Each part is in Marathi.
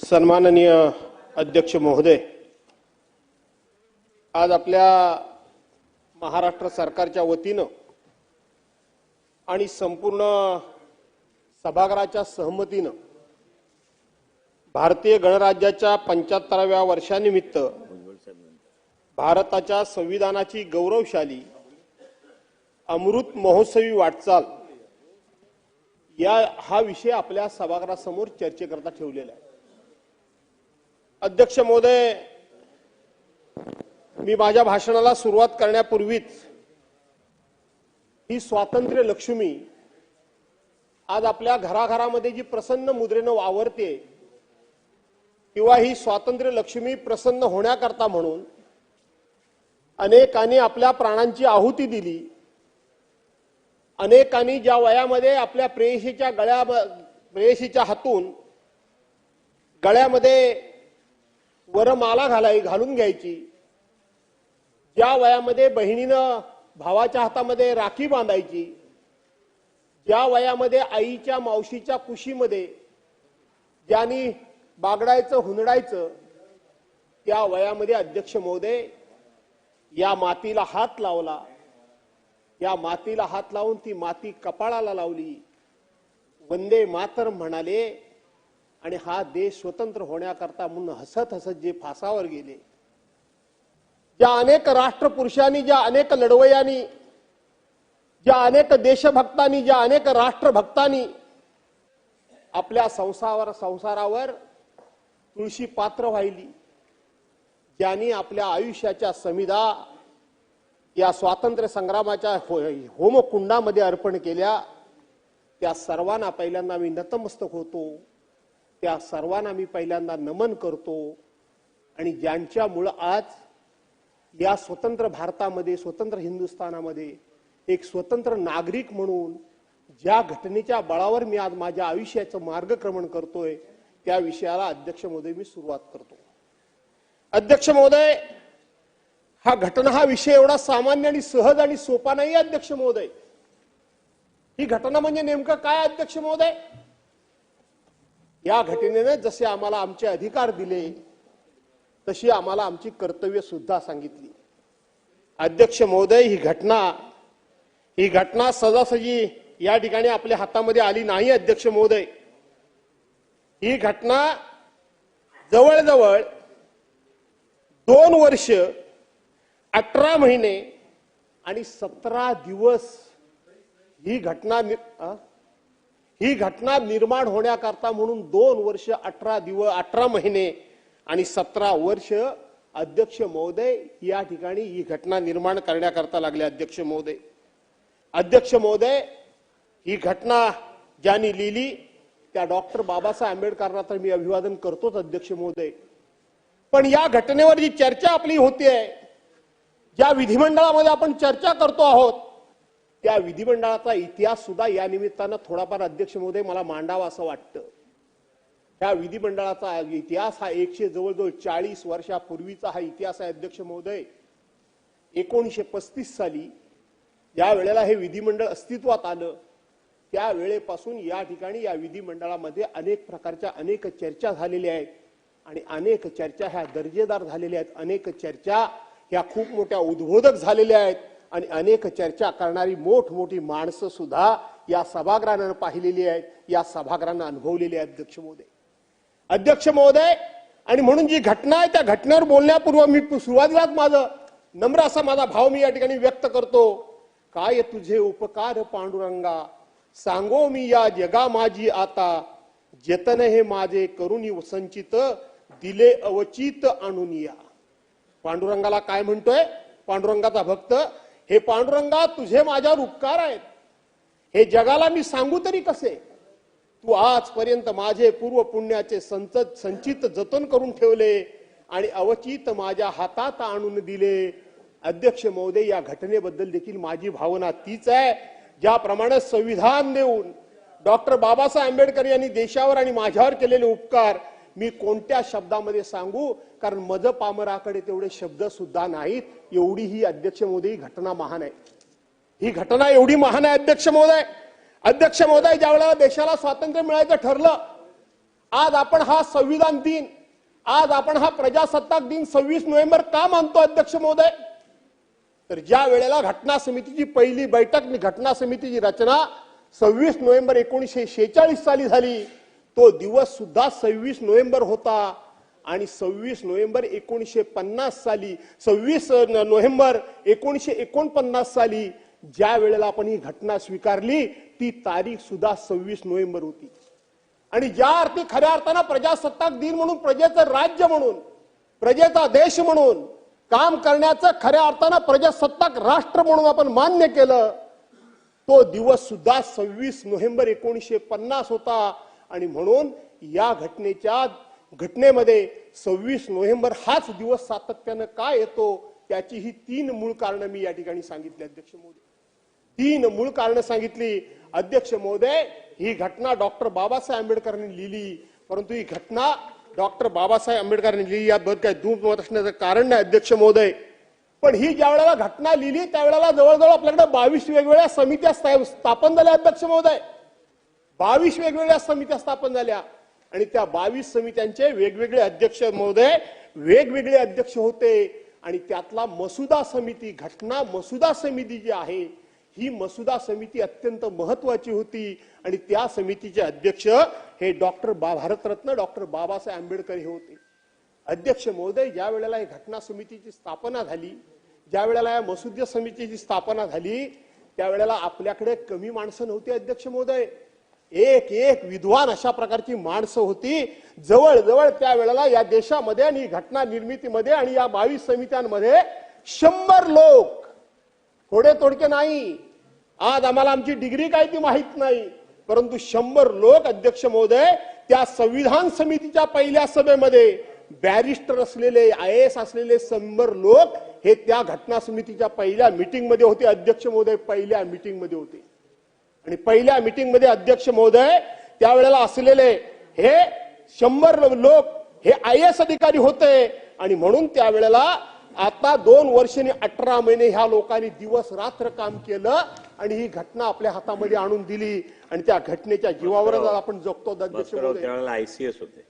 सन्माननीय अध्यक्ष महोदय, आज आपल्या महाराष्ट्र सरकारच्या वतीनं आणि संपूर्ण सभागृहाच्या सहमतीनं भारतीय गणराज्याच्या 75व्या वर्षानिमित्त भारताच्या संविधानाची गौरवशाली अमृत महोत्सवी वाटचाल हा विषय आपल्या सभागृहासमोर चर्चेकरता ठेवलेला आहे। अध्यक्ष महोदय, मी माझ्या भाषणाला सुरुवात करण्यापूर्वीच ही स्वातंत्र्य लक्ष्मी आज आपल्या घराघरामध्ये जी प्रसन्न मुद्रेनं वावरते किंवा ही स्वातंत्र्य लक्ष्मी प्रसन्न होण्याकरता म्हणून अनेकांनी आपल्या प्राणांची आहुती दिली। अनेकांनी ज्या वयामध्ये आपल्या प्रेयसीच्या हातून गळ्यामध्ये वरमाला घालून घ्यायची, ज्या वयामध्ये बहिणीनं भावाच्या हातामध्ये राखी बांधायची, ज्या वयामध्ये आईच्या मावशीच्या कुशीमध्ये ज्यांनी बागडायचं हुंदडायचं, त्या वयामध्ये अध्यक्ष महोदय या मातीला हात लावला। या मातीला हात लावून ती माती कपाळाला लावली, वंदे मातरम म्हणाले आणि हा देश स्वतंत्र होण्याकरता म्हणून हसत हसत जे फासावर गेले। ज्या अनेक राष्ट्रपुरुषांनी, ज्या अनेक लढवय्यांनी, ज्या अनेक देशभक्तांनी, ज्या अनेक राष्ट्रभक्तांनी आपल्या संसारावर तुळशी पात्र वाहिली, ज्यांनी आपल्या आयुष्याच्या समिधा या स्वातंत्र्य संग्रामाच्या होमकुंडामध्ये अर्पण केल्या, त्या सर्वांना पहिल्यांदा मी नतमस्तक होतो, त्या सर्वांना मी पहिल्यांदा नमन करतो। आणि ज्यांच्यामुळे आज या स्वतंत्र भारतामध्ये, स्वतंत्र हिंदुस्थानामध्ये एक स्वतंत्र नागरिक म्हणून ज्या घटनेच्या बळावर मी आज माझ्या आयुष्याचं मार्गक्रमण करतोय, त्या विषयाला अध्यक्ष महोदय मी सुरुवात करतो। अध्यक्ष महोदय, हा विषय एवढा सामान्य आणि सहज आणि सोपा नाही अध्यक्ष महोदय। ही घटना म्हणजे नेमकं काय अध्यक्ष महोदय? या घटनेने जसे आम्हाला आमचे अधिकार दिले तशी आम्हाला आमची कर्तव्य सुद्धा सांगितली। अध्यक्ष महोदय, ही घटना सहजासहजी या ठिकाणी आपल्या हातामध्ये आली नाही अध्यक्ष महोदय। ही घटना जवळजवळ 2 वर्ष 18 महिने आणि 17 दिवस ही घटना निर्माण होण्याकरता म्हणून 2 वर्ष 18 महिने आणि 17 वर्ष अध्यक्ष महोदय या ठिकाणी ही घटना निर्माण करण्याकरता लागले। अध्यक्ष महोदय, ही घटना ज्यांनी लिहिली त्या डॉक्टर बाबासाहेब आंबेडकरांना तर मी अभिवादन करतोच अध्यक्ष महोदय। पण या घटनेवर जी चर्चा आपली होतीये, ज्या विधिमंडळामध्ये आपण चर्चा करतो आहोत, त्या विधिमंडळाचा इतिहास सुद्धा या निमित्तानं थोडाफार अध्यक्ष महोदय मला मांडावा असं वाटतं। त्या विधिमंडळाचा इतिहास हा जवळजवळ 40 वर्षापूर्वीचा हा इतिहास आहे अध्यक्ष महोदय। 1935 साली ज्या वेळेला हे विधिमंडळ अस्तित्वात आलं, त्या वेळेपासून या ठिकाणी या विधिमंडळामध्ये अनेक प्रकारच्या अनेक चर्चा झालेल्या आहेत आणि अनेक चर्चा ह्या दर्जेदार झालेल्या आहेत। अनेक चर्चा ह्या खूप मोठ्या उद्बोधक झालेल्या आहेत आणि अनेक चर्चा करणारी मोठमोठी माणसं सुद्धा या सभागृहानं पाहिलेली आहेत, या सभागृहानं अनुभवलेली आहेत अध्यक्ष महोदय। आणि म्हणून जी घटना आहे त्या घटनेवर बोलण्यापूर्वी मी सुरुवातीलाच माझं नम्र असा माझा भाव मी या ठिकाणी व्यक्त करतो। काय तुझे उपकार पांडुरंगा, सांगो मी या जगा माझी आता, जतन हे माझे करुणी संचित, दिले अवचित आणूनिया। पांडुरंगाला काय म्हणतोय पांडुरंगाचा भक्त, हे पांडुरंगा तुझे माझ्यावर उपकार आहेत, हे जगाला मी सांगू तरी कसे? तू आजपर्यंत माझे पूर्व पुण्याचे संचित जतन करून ठेवले आणि अवचित माझ्या हातात आणून दिले। अध्यक्ष महोदय, या घटनेबद्दल देखील माझी भावना तीच आहे। ज्याप्रमाणे संविधान देऊन डॉक्टर बाबासाहेब आंबेडकर यांनी देशावर आणि माझ्यावर केलेले उपकार मी कोणत्या शब्दामध्ये सांगू, कारण मज पामराकडे तेवढे शब्द सुद्धा नाहीत। एवढी ही अध्यक्ष महोदय ही घटना महान आहे। ही घटना एवढी महान आहे अध्यक्ष महोदय। ज्या वेळेला देशाला स्वातंत्र्य मिळायचं ठरलं, आज आपण हा संविधान दिन, आज आपण हा प्रजासत्ताक दिन 26 नोव्हेंबर का मानतो अध्यक्ष महोदय? तर ज्या वेळेला घटना समितीची पहिली बैठक, घटना समितीची रचना 26 नोव्हेंबर 1946 साली झाली, तो दिवस सुद्धा 26 नोव्हेंबर होता. आणि 26 नोव्हेंबर 1950 साली, 26 नोव्हेंबर 1949 साली ज्या वेळेला आपण ही घटना स्वीकारली, ती तारीख सुद्धा 26 नोव्हेंबर होती. आणि ज्या अर्थी खऱ्या अर्थानं प्रजासत्ताक दिन म्हणून, प्रजेचं राज्य म्हणून, प्रजेचा देश म्हणून काम करण्याचं खऱ्या अर्थानं प्रजासत्ताक राष्ट्र म्हणून आपण मान्य केलं, तो दिवस सुद्धा 26 नोव्हेंबर 1950 होता. आणि म्हणून या घटनेमध्ये 26 नोव्हेंबर हाच दिवस सातत्यानं का येतो, त्याची ही 3 मूळ कारणं मी या ठिकाणी सांगितली अध्यक्ष महोदय. 3 मूळ कारणं सांगितली अध्यक्ष महोदय. ही घटना डॉक्टर बाबासाहेब आंबेडकरांनी लिहिली, परंतु ही घटना डॉक्टर बाबासाहेब आंबेडकरांनी लिहिली याबद्दल काही दुमत असण्याचं कारण नाही अध्यक्ष महोदय. पण ही ज्या वेळेला घटना लिहिली त्यावेळेला जवळजवळ आपल्याकडे 22 वेगवेगळ्या समित्या स्थापन झाल्या अध्यक्ष महोदय. 22 वेगवेगळ्या समित्या स्थापन झाल्या आणि त्या 22 समित्यांचे वेगवेगळे अध्यक्ष महोदय, वेगवेगळे अध्यक्ष होते. आणि त्यातला मसुदा समिती, घटना मसुदा समिती जी आहे, ही मसुदा समिती अत्यंत महत्वाची होती. आणि त्या समितीचे अध्यक्ष हे भारतरत्न डॉक्टर बाबासाहेब आंबेडकर हे होते. अध्यक्ष महोदय, ज्या वेळेला ही घटना समितीची स्थापना झाली, ज्या वेळेला या मसुदा समितीची स्थापना झाली, त्यावेळेला आपल्याकडे कमी माणसं नव्हती अध्यक्ष महोदय. एक विद्वान अशा प्रकारची माणसं होती. जवळजवळ त्यावेळेला या देशामध्ये आणि घटना निर्मितीमध्ये आणि या 22 समित्यांमध्ये 100 लोक, थोडे तोडके नाही. आज आम्हाला आमची डिग्री काय ती माहित नाही, परंतु 100 लोक अध्यक्ष महोदय त्या संविधान समितीच्या पहिल्या सभेमध्ये बॅरिस्टर असलेले, IAS असलेले 100 लोक हे त्या घटना समितीच्या पहिल्या मीटिंग मध्ये होते अध्यक्ष महोदय. पहिल्या मीटिंग मध्ये होते. आणि पहिल्या मीटिंग मध्ये अध्यक्ष महोदय त्यावेळेला असलेले हे 100 लोक हे IAS अधिकारी होते. आणि म्हणून त्यावेळेला आता 2 वर्ष आणि 18 महिने ह्या लोकांनी दिवस रात्र काम केलं आणि ही घटना आपल्या हातामध्ये आणून दिली. आणि त्या घटनेच्या जीवावरच आपण जगतो अध्यक्ष महोदय. ICS होते.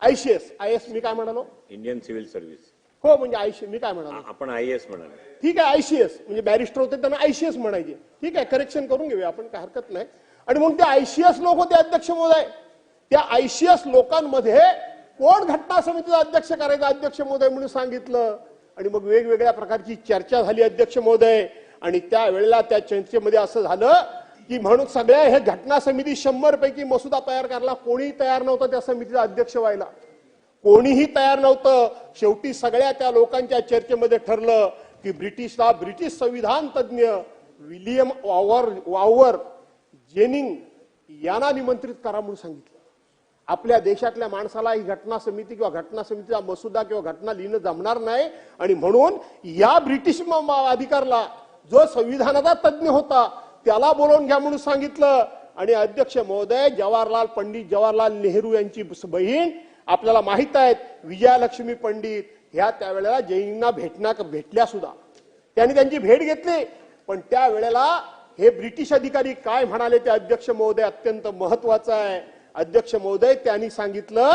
IAS मी काय म्हणालो? Indian civil service. हो, म्हणजे ICS मी काय म्हणालो? आपण IAS म्हणाले. ठीक आहे, ICS म्हणजे बॅरिस्टर होते त्यांना ICS म्हणायचे. ठीक आहे, करेक्शन करून घेऊया आपण, काय हरकत नाही. आणि म्हणून ते ICS लोक होते अध्यक्ष महोदय. त्या ICS लोकांमध्ये कोण घटना समितीचा अध्यक्ष करायचा अध्यक्ष महोदय म्हणून सांगितलं. आणि मग वेगवेगळ्या प्रकारची चर्चा झाली अध्यक्ष महोदय. आणि त्यावेळेला त्या चर्चेमध्ये असं झालं की म्हणून सगळ्या हे घटना समिती 100 पैकी मसुदा तयार करायला कोणीही तयार नव्हतं त्या समितीचा अध्यक्ष व्हायला. कोणीही तयार नव्हतं. शेवटी सगळ्या त्या लोकांच्या चर्चेमध्ये ठरलं की ब्रिटिश संविधान तज्ञ विलियम वावर जेनिंग यांना निमंत्रित करा म्हणून सांगितलं. आपल्या देशातल्या माणसाला ही घटना समिती किंवा घटना समितीचा मसुदा किंवा घटना लिहिणं जमणार नाही. आणि म्हणून या ब्रिटिश अधिकारला, जो संविधानाचा तज्ञ होता, त्याला बोलवून घ्या म्हणून सांगितलं. आणि अध्यक्ष महोदय, पंडित जवाहरलाल नेहरू यांची बहीण आपल्याला माहित आहेत, विजयालक्ष्मी पंडित, ह्या त्यावेळेला जैनींना भेटल्या सुद्धा. त्यांनी त्यांची भेट घेतली. पण त्यावेळेला हे ब्रिटिश अधिकारी काय म्हणाले ते अध्यक्ष महोदय अत्यंत महत्वाचं आहे. अध्यक्ष महोदय, त्यांनी सांगितलं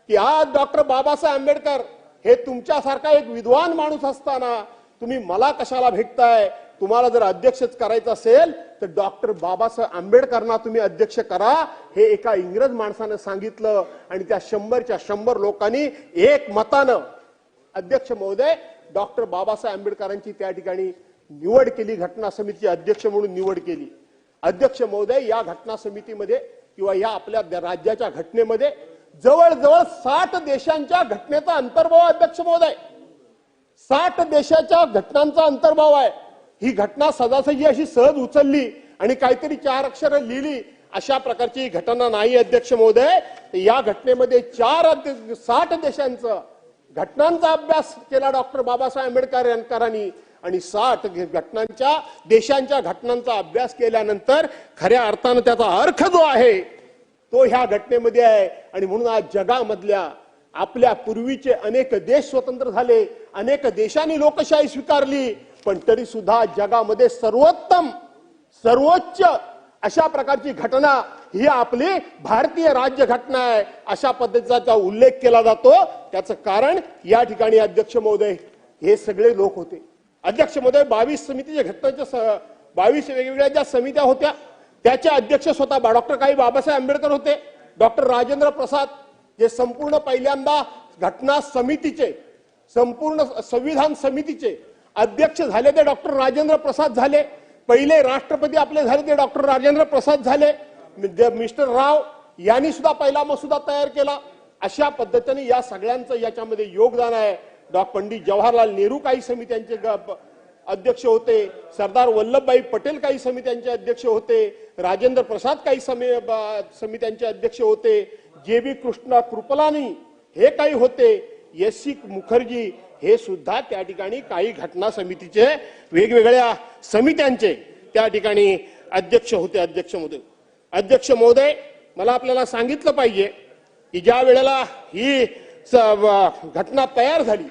की आज डॉक्टर बाबासाहेब आंबेडकर हे तुमच्यासारखा एक विद्वान माणूस असताना तुम्ही मला कशाला भेटताय? तुम्हाला जर अध्यक्षच करायचं असेल तर डॉक्टर बाबासाहेब आंबेडकरांना तुम्ही अध्यक्ष करा, हे एका इंग्रज माणसानं सांगितलं. आणि त्या 100च्या 100 लोकांनी एक मतानं अध्यक्ष महोदय डॉक्टर बाबासाहेब आंबेडकरांची त्या ठिकाणी निवड केली, घटना समितीचे अध्यक्ष म्हणून निवड केली. अध्यक्ष महोदय, या घटना समितीमध्ये किंवा या आपल्या राज्याच्या घटनेमध्ये जवळजवळ 60 देशांच्या घटनेचा अंतर्भाव अध्यक्ष महोदय. 60 देशाच्या घटनांचा अंतर्भाव आहे. ही घटना सजासजी अशी सहज उचलली आणि काहीतरी 4 अक्षरं लिहिली अशा प्रकारची घटना नाही अध्यक्ष महोदय. या घटनेमध्ये 60 देशांचा घटनांचा अभ्यास केला डॉक्टर बाबासाहेब आंबेडकरांनी. आणि 60 देशांच्या घटनांचा अभ्यास केल्यानंतर खऱ्या अर्थानं त्याचा अर्थ जो आहे तो ह्या घटनेमध्ये आहे. आणि म्हणून आज जगामधल्या आपल्या पूर्वीचे अनेक देश स्वतंत्र झाले, अनेक देशांनी लोकशाही स्वीकारली, पण तरी सुद्धा जगामध्ये सर्वोच्च अशा प्रकारची घटना ही आपली भारतीय राज्यघटना आहे अशा पद्धतीचा उल्लेख केला जातो. त्याचं कारण या ठिकाणी अध्यक्ष महोदय हे सगळे लोक होते. अध्यक्ष महोदय 22 समितीच्या घटनेच्या 22 वेगवेगळ्या ज्या समित्या होत्या त्याचे अध्यक्ष स्वतः डॉक्टर काही बाबासाहेब आंबेडकर होते. डॉक्टर राजेंद्र प्रसाद जे संपूर्ण पहिल्यांदा घटना समितीचे संपूर्ण संविधान समितीचे अध्यक्ष झाले ते डॉक्टर राजेंद्र प्रसाद झाले. पहिले राष्ट्रपती आपले झाले ते डॉक्टर राजेंद्र प्रसाद झाले. मिस्टर राव यांनी सुद्धा पहिला मसुदा तयार केला. अशा पद्धतीने या सगळ्यांचं याच्यामध्ये योगदान आहे. पंडित जवाहरलाल नेहरू काही समित्यांचे अध्यक्ष होते. सरदार वल्लभभाई पटेल काही समित्यांचे अध्यक्ष होते. राजेंद्र प्रसाद काही समित्यांचे अध्यक्ष होते. जे.बी. कृष्णा कृपलानी हे काही होते. एस.सी. मुखर्जी हे सुद्धा त्या ठिकाणी काही घटना समितीचे वेगवेगळ्या समित्यांचे त्या ठिकाणी अध्यक्ष होते. अध्यक्ष महोदय मला आपल्याला सांगितलं पाहिजे की ज्या वेळेला ही घटना तयार झाली,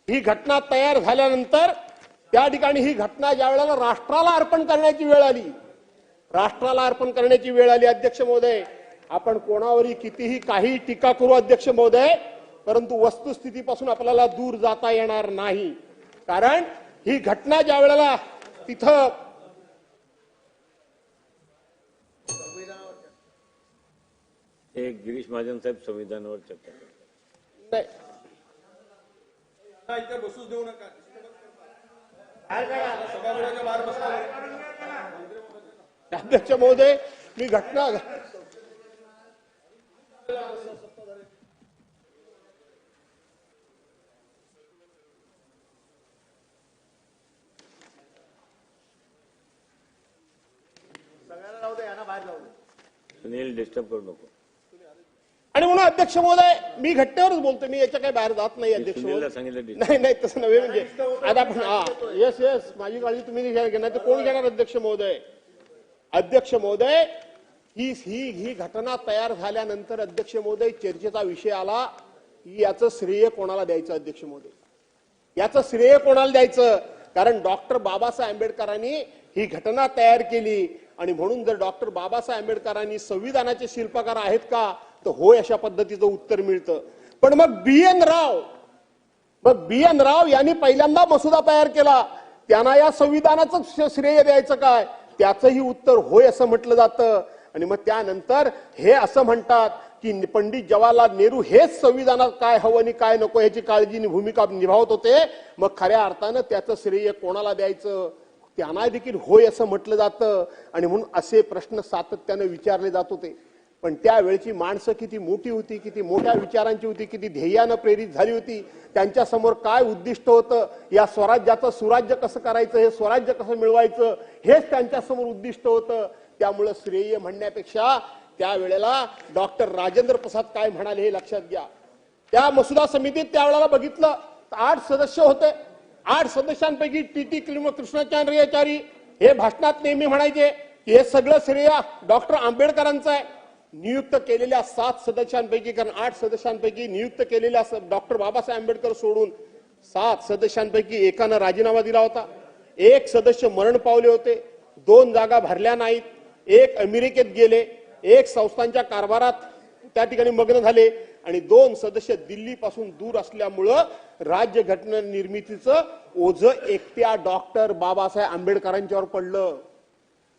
ही घटना तयार झाल्यानंतर त्या ठिकाणी ही घटना ज्या वेळेला राष्ट्राला अर्पण करण्याची वेळ आली अध्यक्ष महोदय, आपण कोणावरही कितीही काही टीका करू अध्यक्ष महोदय, परंतु वस्तुस्थितीपासून आपल्याला दूर जाता येणार नाही. कारण ही घटना ज्या वेळेला तिथं गिरीश महाजन साहेब संविधानावर चर्चा नाही बसूच देऊ नका. अध्यक्ष महोदय मी घटना सुनील डिस्टर्ब करू नको. आणि म्हणून अध्यक्ष महोदय मी घटनेवरच बोलतोय. मी याच्या काही बाहेर जात नाही अध्यक्ष सुनीलला महोदय. सांगितलं disturb. नाही तसं नव्हे. म्हणजे आता आपण येस माझी काळजी तुम्ही नाही तर कोण घेणार अध्यक्ष महोदय. अध्यक्ष महोदय ही घटना तयार झाल्यानंतर अध्यक्ष महोदय चर्चेचा विषय आला की याचं श्रेय कोणाला द्यायचं. अध्यक्ष महोदय याचं श्रेय कोणाला द्यायचं. कारण डॉक्टर बाबासाहेब आंबेडकरांनी ही घटना तयार केली आणि म्हणून जर डॉक्टर बाबासाहेब आंबेडकरांनी संविधानाचे शिल्पकार आहेत का तर होय अशा पद्धतीचं उत्तर मिळतं. पण मग बी एन राव यांनी पहिल्यांदा मसुदा तयार केला, त्यांना या संविधानाचं श्रेय द्यायचं काय, त्याचंही उत्तर होय असं म्हटलं जातं. आणि मग त्यानंतर हे असं म्हणतात की पंडित जवाहरलाल नेहरू हेच संविधानात काय हवं आणि काय नको याची काळजी भूमिका निभावत होते. मग खऱ्या अर्थानं त्याचं श्रेय कोणाला द्यायचं त्यांना देखील होय असं म्हटलं जातं. आणि म्हणून असे प्रश्न सातत्यानं विचारले जात होते. पण त्यावेळची माणसं किती मोठी होती, किती मोठ्या विचारांची होती, किती ध्येयानं प्रेरित झाली होती. त्यांच्या समोर काय उद्दिष्ट होतं, या स्वराज्याचं सुराज्य कसं करायचं, हे स्वराज्य कसं मिळवायचं हेच त्यांच्या समोर उद्दिष्ट होतं. त्यामुळे श्रेय म्हणण्यापेक्षा त्यावेळेला डॉक्टर राजेंद्र प्रसाद काय म्हणाले हे लक्षात घ्या. त्या मसुदा समितीत त्यावेळेला बघितलं 8 सदस्य होते. 8 सदस्यांपैकी टी कृष्णाचार्याचारी हे भाषणात नेहमी म्हणायचे की हे सगळं श्रेय डॉक्टर आंबेडकरांचं आहे. नियुक्त केलेल्या 7 सदस्यांपैकी, कारण 8 सदस्यांपैकी नियुक्त केलेल्या डॉक्टर बाबासाहेब आंबेडकर सोडून 7 सदस्यांपैकी एकानं राजीनामा दिला होता. 1 सदस्य मरण पावले होते. 2 जागा भरल्या नाहीत. 1 अमेरिकेत गेले. 1 संस्थांच्या कारभारात त्या ठिकाणी मग्न झाले आणि 2 सदस्य दिल्लीपासून दूर असल्यामुळं राज्यघटना निर्मितीचं ओझं एकट्या डॉक्टर बाबासाहेब आंबेडकरांच्यावर पडलं.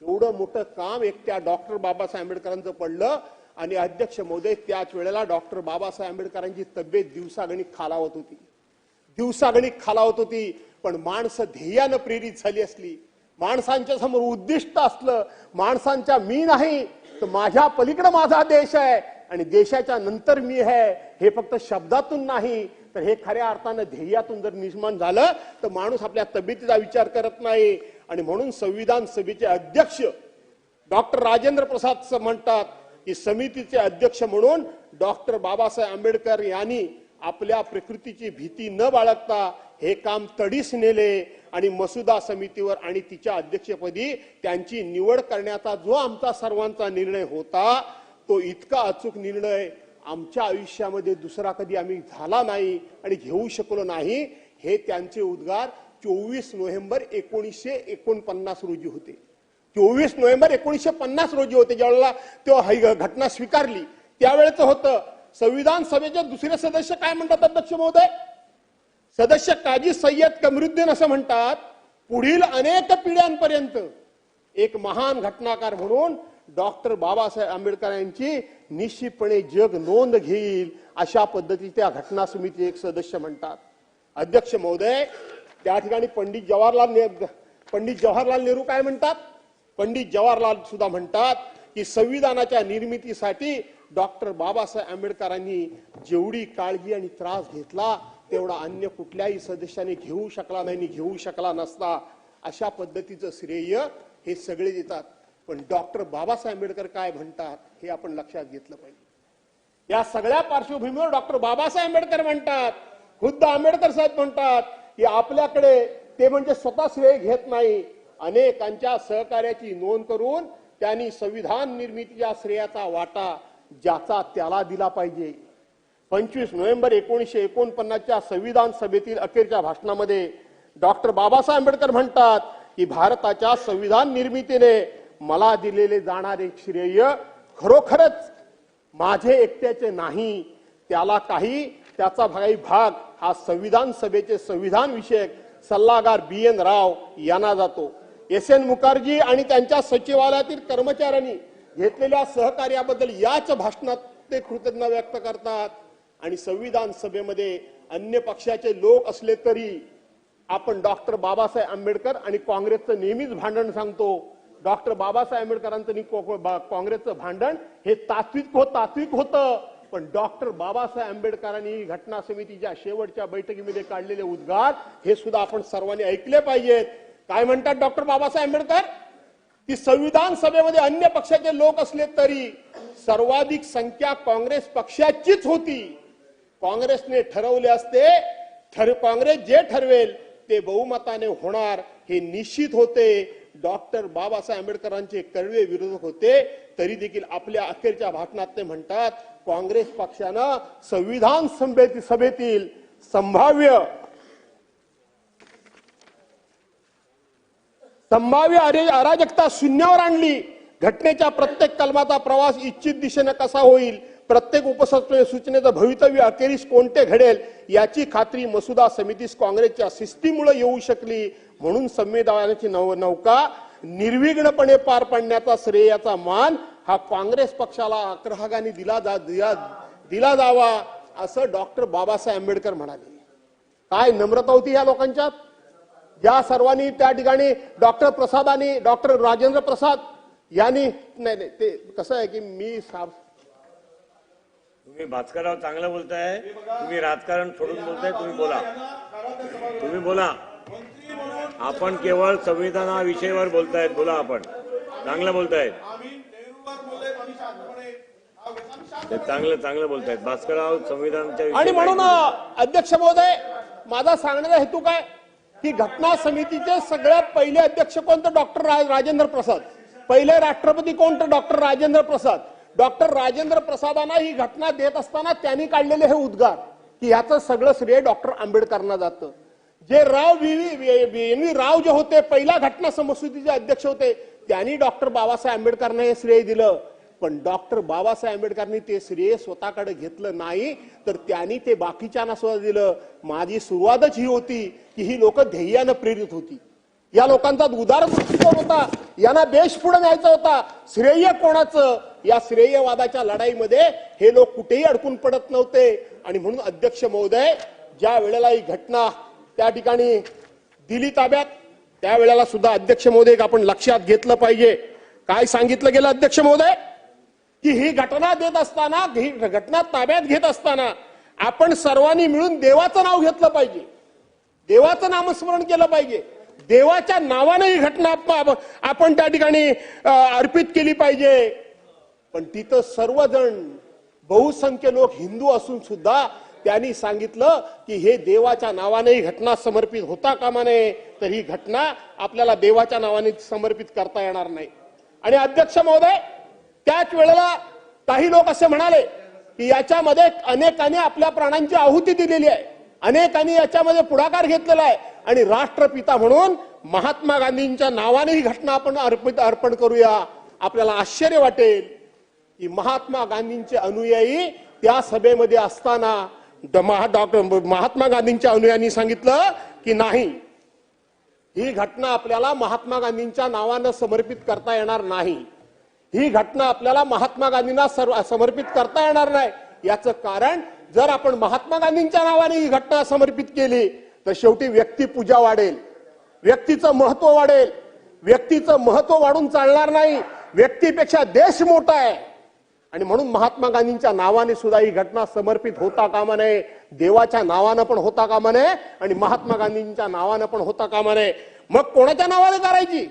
एवढं मोठं काम एकट्या डॉक्टर बाबासाहेब आंबेडकरांचं पडलं. आणि अध्यक्ष महोदय त्याच वेळेला डॉक्टर बाबासाहेब आंबेडकरांची तब्येत दिवसागणिक खालावत होती. पण माणसं ध्येयानं प्रेरित झाली असली, माणसांच्या समोर उद्दिष्ट असलं, माणसांच्या मी नाही तर माझ्या पलीकडे माझा देश आहे आणि देशाच्या नंतर मी आहे हे फक्त शब्दातून नाही तर हे खऱ्या अर्थानं ध्येयातून जर निर्माण झालं तर माणूस आपल्या तब्येतीचा विचार करत नाही. आणि म्हणून संविधान सभेचे अध्यक्ष डॉक्टर राजेंद्र प्रसाद म्हणतात की समितीचे अध्यक्ष म्हणून डॉक्टर बाबासाहेब आंबेडकर यांनी आपल्या प्रकृतीची भीती न बाळगता हे काम तडीस नेले आणि मसुदा समितीवर आणि तिच्या अध्यक्षपदी त्यांची निवड करण्याचा जो आमचा सर्वांचा निर्णय होता तो इतका अचूक निर्णय आमच्या आयुष्यामध्ये दुसरा कधी आम्ही झाला नाही आणि घेऊ शकलो नाही. हे त्यांचे उद्गार 24 नोव्हेंबर 1949 रोजी होते. 24 नोव्हेंबर 1950 रोजी होते, ज्यावेळेला तो घटना स्वीकारली त्यावेळेचं होतं. संविधान सभेचे दुसरे सदस्य काय म्हणतात अध्यक्ष महोदय? सदस्य काजी सय्यद कमरुद्दीन असं म्हणतात, पुढील अनेक पिढ्यांपर्यंत एक महान घटनाकार म्हणून डॉक्टर बाबासाहेब आंबेडकर यांची निश्चितपणे जग नोंद घेईल, अशा पद्धतीने त्या घटना समितीचे एक सदस्य म्हणतात. अध्यक्ष महोदय, त्या ठिकाणी पंडित जवाहरलाल नेहरू काय म्हणतात? पंडित जवाहरलाल सुद्धा म्हणतात की संविधानाच्या निर्मितीसाठी डॉक्टर बाबासाहेब आंबेडकरांनी जेवढी काळजी आणि त्रास घेतला तेवढा अन्य कुठल्याही सदस्याने घेऊ शकला नसता. अशा पद्धतीचं श्रेय हे सगळे देतात. पण डॉक्टर बाबासाहेब आंबेडकर काय म्हणतात हे आपण लक्षात घेतलं पाहिजे. या सगळ्या पार्श्वभूमीवर डॉक्टर बाबासाहेब आंबेडकर म्हणतात, खुद्द आंबेडकर साहेब म्हणतात की आपल्याकडे ते म्हणजे स्वतः श्रेय घेत नाही, अनेकांच्या सहकार्याची नोंद करून त्यांनी संविधान निर्मितीच्या श्रेयाचा वाटा ज्याचा त्याला दिला पाहिजे. 25 नोव्हेंबर 1949च्या संविधान सभेतील अखेरच्या भाषणामध्ये डॉक्टर बाबासाहेब आंबेडकर म्हणतात की भारताच्या संविधान निर्मितीने मला दिलेले जाणारे श्रेय खरोखरच माझे एकट्याचे नाही, त्याचा काही भाग हा संविधान सभेचे संविधान विषयक सल्लागार BN राव यांना जातो. SN मुखर्जी आणि त्यांच्या सचिवालयातील कर्मचाऱ्यांनी घेतलेल्या सहकार्याबद्दल याच भाषणात ते कृतज्ञता व्यक्त करतात. आणि संविधान सभेमध्ये अन्य पक्षाचे लोक असले तरी आपण डॉक्टर बाबासाहेब आंबेडकर आणि काँग्रेसचं नेहमीच भांडण सांगतो. डॉक्टर बाबासाहेब आंबेडकरांचं काँग्रेसचं भांडण हे तात्विक होतं. पण डॉक्टर बाबासाहेब आंबेडकरांनी घटना समितीच्या शेवटच्या बैठकीमध्ये काढलेले उद्गार हे सुद्धा आपण सर्वांनी ऐकले पाहिजेत. काय म्हणतात डॉक्टर बाबासाहेब आंबेडकर? की संविधान सभेमध्ये अन्य पक्षाचे लोक असले तरी सर्वाधिक संख्या काँग्रेस पक्षाचीच होती. काँग्रेसने ठरवले असते, काँग्रेस जे ठरवेल ते बहुमताने होणार हे निश्चित होते. डॉक्टर बाबासाहेब आंबेडकरांचे कडवे विरोधक होते तरी देखील आपल्या अखेरच्या भाषणात ते म्हणतात, काँग्रेस पक्षानं संविधान सभेतील संभाव्य अराजकता शून्यावर आणली. घटनेच्या प्रत्येक कलमाचा प्रवास इच्छित दिशेने कसा होईल, प्रत्येक सूचनेचं भवितव्य अखेरीस कोणते घडेल याची खात्री मसुदा समितीस काँग्रेसच्या शिस्तीमुळे येऊ शकली. म्हणून संविधानाची नौका निर्विघ्नपणे पार पाडण्याचा श्रेयाचा मान हा काँग्रेस पक्षाला अग्रहागाने दिला जावा असं डॉक्टर बाबासाहेब आंबेडकर म्हणाले. काय नम्रता होती या लोकांच्यात. या सर्वांनी त्या ठिकाणी डॉक्टर राजेंद्र प्रसाद यांनी नाही ते कसं आहे की तुम्ही भास्करराव चांगलं बोलताय, तुम्ही राजकारण सोडून बोलताय, तुम्ही बोला. आपण केवळ संविधानाविषयीवर बोलतायत, बोला. आपण चांगलं बोलतायत, चांगलं बोलतायत भास्करराव संविधानाच्या. आणि म्हणून अध्यक्ष महोदय, माझा सांगण्याचा हेतू काय की घटना समितीचे सगळ्यात पहिले अध्यक्ष कोण तर डॉक्टर राजेंद्र प्रसाद, पहिले राष्ट्रपती कोण तर डॉक्टर राजेंद्र प्रसाद. डॉक्टर राजेंद्र प्रसादांना ही घटना देत असताना त्यांनी काढलेले हे उद्गार की याचं सगळं श्रेय डॉक्टर आंबेडकरांना जातं. जे NV राव जे होते पहिल्या घटना समितीचे अध्यक्ष होते, त्यांनी डॉक्टर बाबासाहेब आंबेडकरांना हे श्रेय दिलं. पण डॉक्टर बाबासाहेब आंबेडकरांनी ते श्रेय स्वतःकडे घेतलं नाही, तर त्यांनी ते बाकीच्यांना सुद्धा दिलं. माझी सुरुवातच ही होती की ही लोक ध्येयानं प्रेरित होती. या लोकांचा उदार दृष्टिकोन होता, यांना देश पुढे न्यायचा होता. श्रेय कोणाचं, या श्रेयवादाच्या लढाईमध्ये हे लोक कुठेही अडकून पडत नव्हते. आणि म्हणून अध्यक्ष महोदय, ज्या वेळेला ही घटना त्या ठिकाणी दिली ताब्यात, त्यावेळेला सुद्धा अध्यक्ष महोदय आपण लक्षात घेतलं पाहिजे. काय सांगितलं गेलं अध्यक्ष महोदय की ही घटना देत असताना, ही घटना ताब्यात घेत असताना आपण सर्वांनी मिळून देवाचं नाव घेतलं पाहिजे, देवाचं नामस्मरण केलं पाहिजे, देवाच्या नावाने ही घटना आपण त्या ठिकाणी अर्पित केली पाहिजे. पण तिथं सर्वजण बहुसंख्य लोक हिंदू असून सुद्धा त्यांनी सांगितलं की हे देवाच्या नावाने ही घटना समर्पित होता कामा नये, तर ही घटना आपल्याला देवाच्या नावाने समर्पित करता येणार नाही. आणि अध्यक्ष महोदय, त्याच वेळेला काही लोक असे म्हणाले की याच्यामध्ये अनेकांनी आपल्या प्राणांची आहुती दिलेली आहे, अनेकांनी याच्यामध्ये पुढाकार घेतलेला आहे आणि राष्ट्रपिता म्हणून महात्मा गांधींच्या नावाने ही घटना आपण अर्पण करूया. आपल्याला आश्चर्य वाटेल की महात्मा गांधींचे अनुयायी त्या सभेमध्ये असताना महात्मा गांधींच्या अनुयायांनी सांगितलं की नाही, ही घटना आपल्याला महात्मा गांधींच्या नावानं समर्पित करता येणार नाही, ही घटना आपल्याला महात्मा गांधींना समर्पित करता येणार नाही. याचं कारण, जर आपण महात्मा गांधींच्या नावाने ही घटना समर्पित केली तर शेवटी व्यक्तिपूजा वाढेल, व्यक्तीचं महत्व वाढेल. व्यक्तीचं महत्व वाढून चालणार नाही, व्यक्तीपेक्षा देश मोठा आहे. आणि म्हणून महात्मा गांधींच्या नावाने सुद्धा ही घटना समर्पित होता कामा नये, देवाच्या नावानं पण होता कामा नये आणि महात्मा गांधींच्या नावानं पण होता कामा नये. मग कोणाच्या नावाने करायची,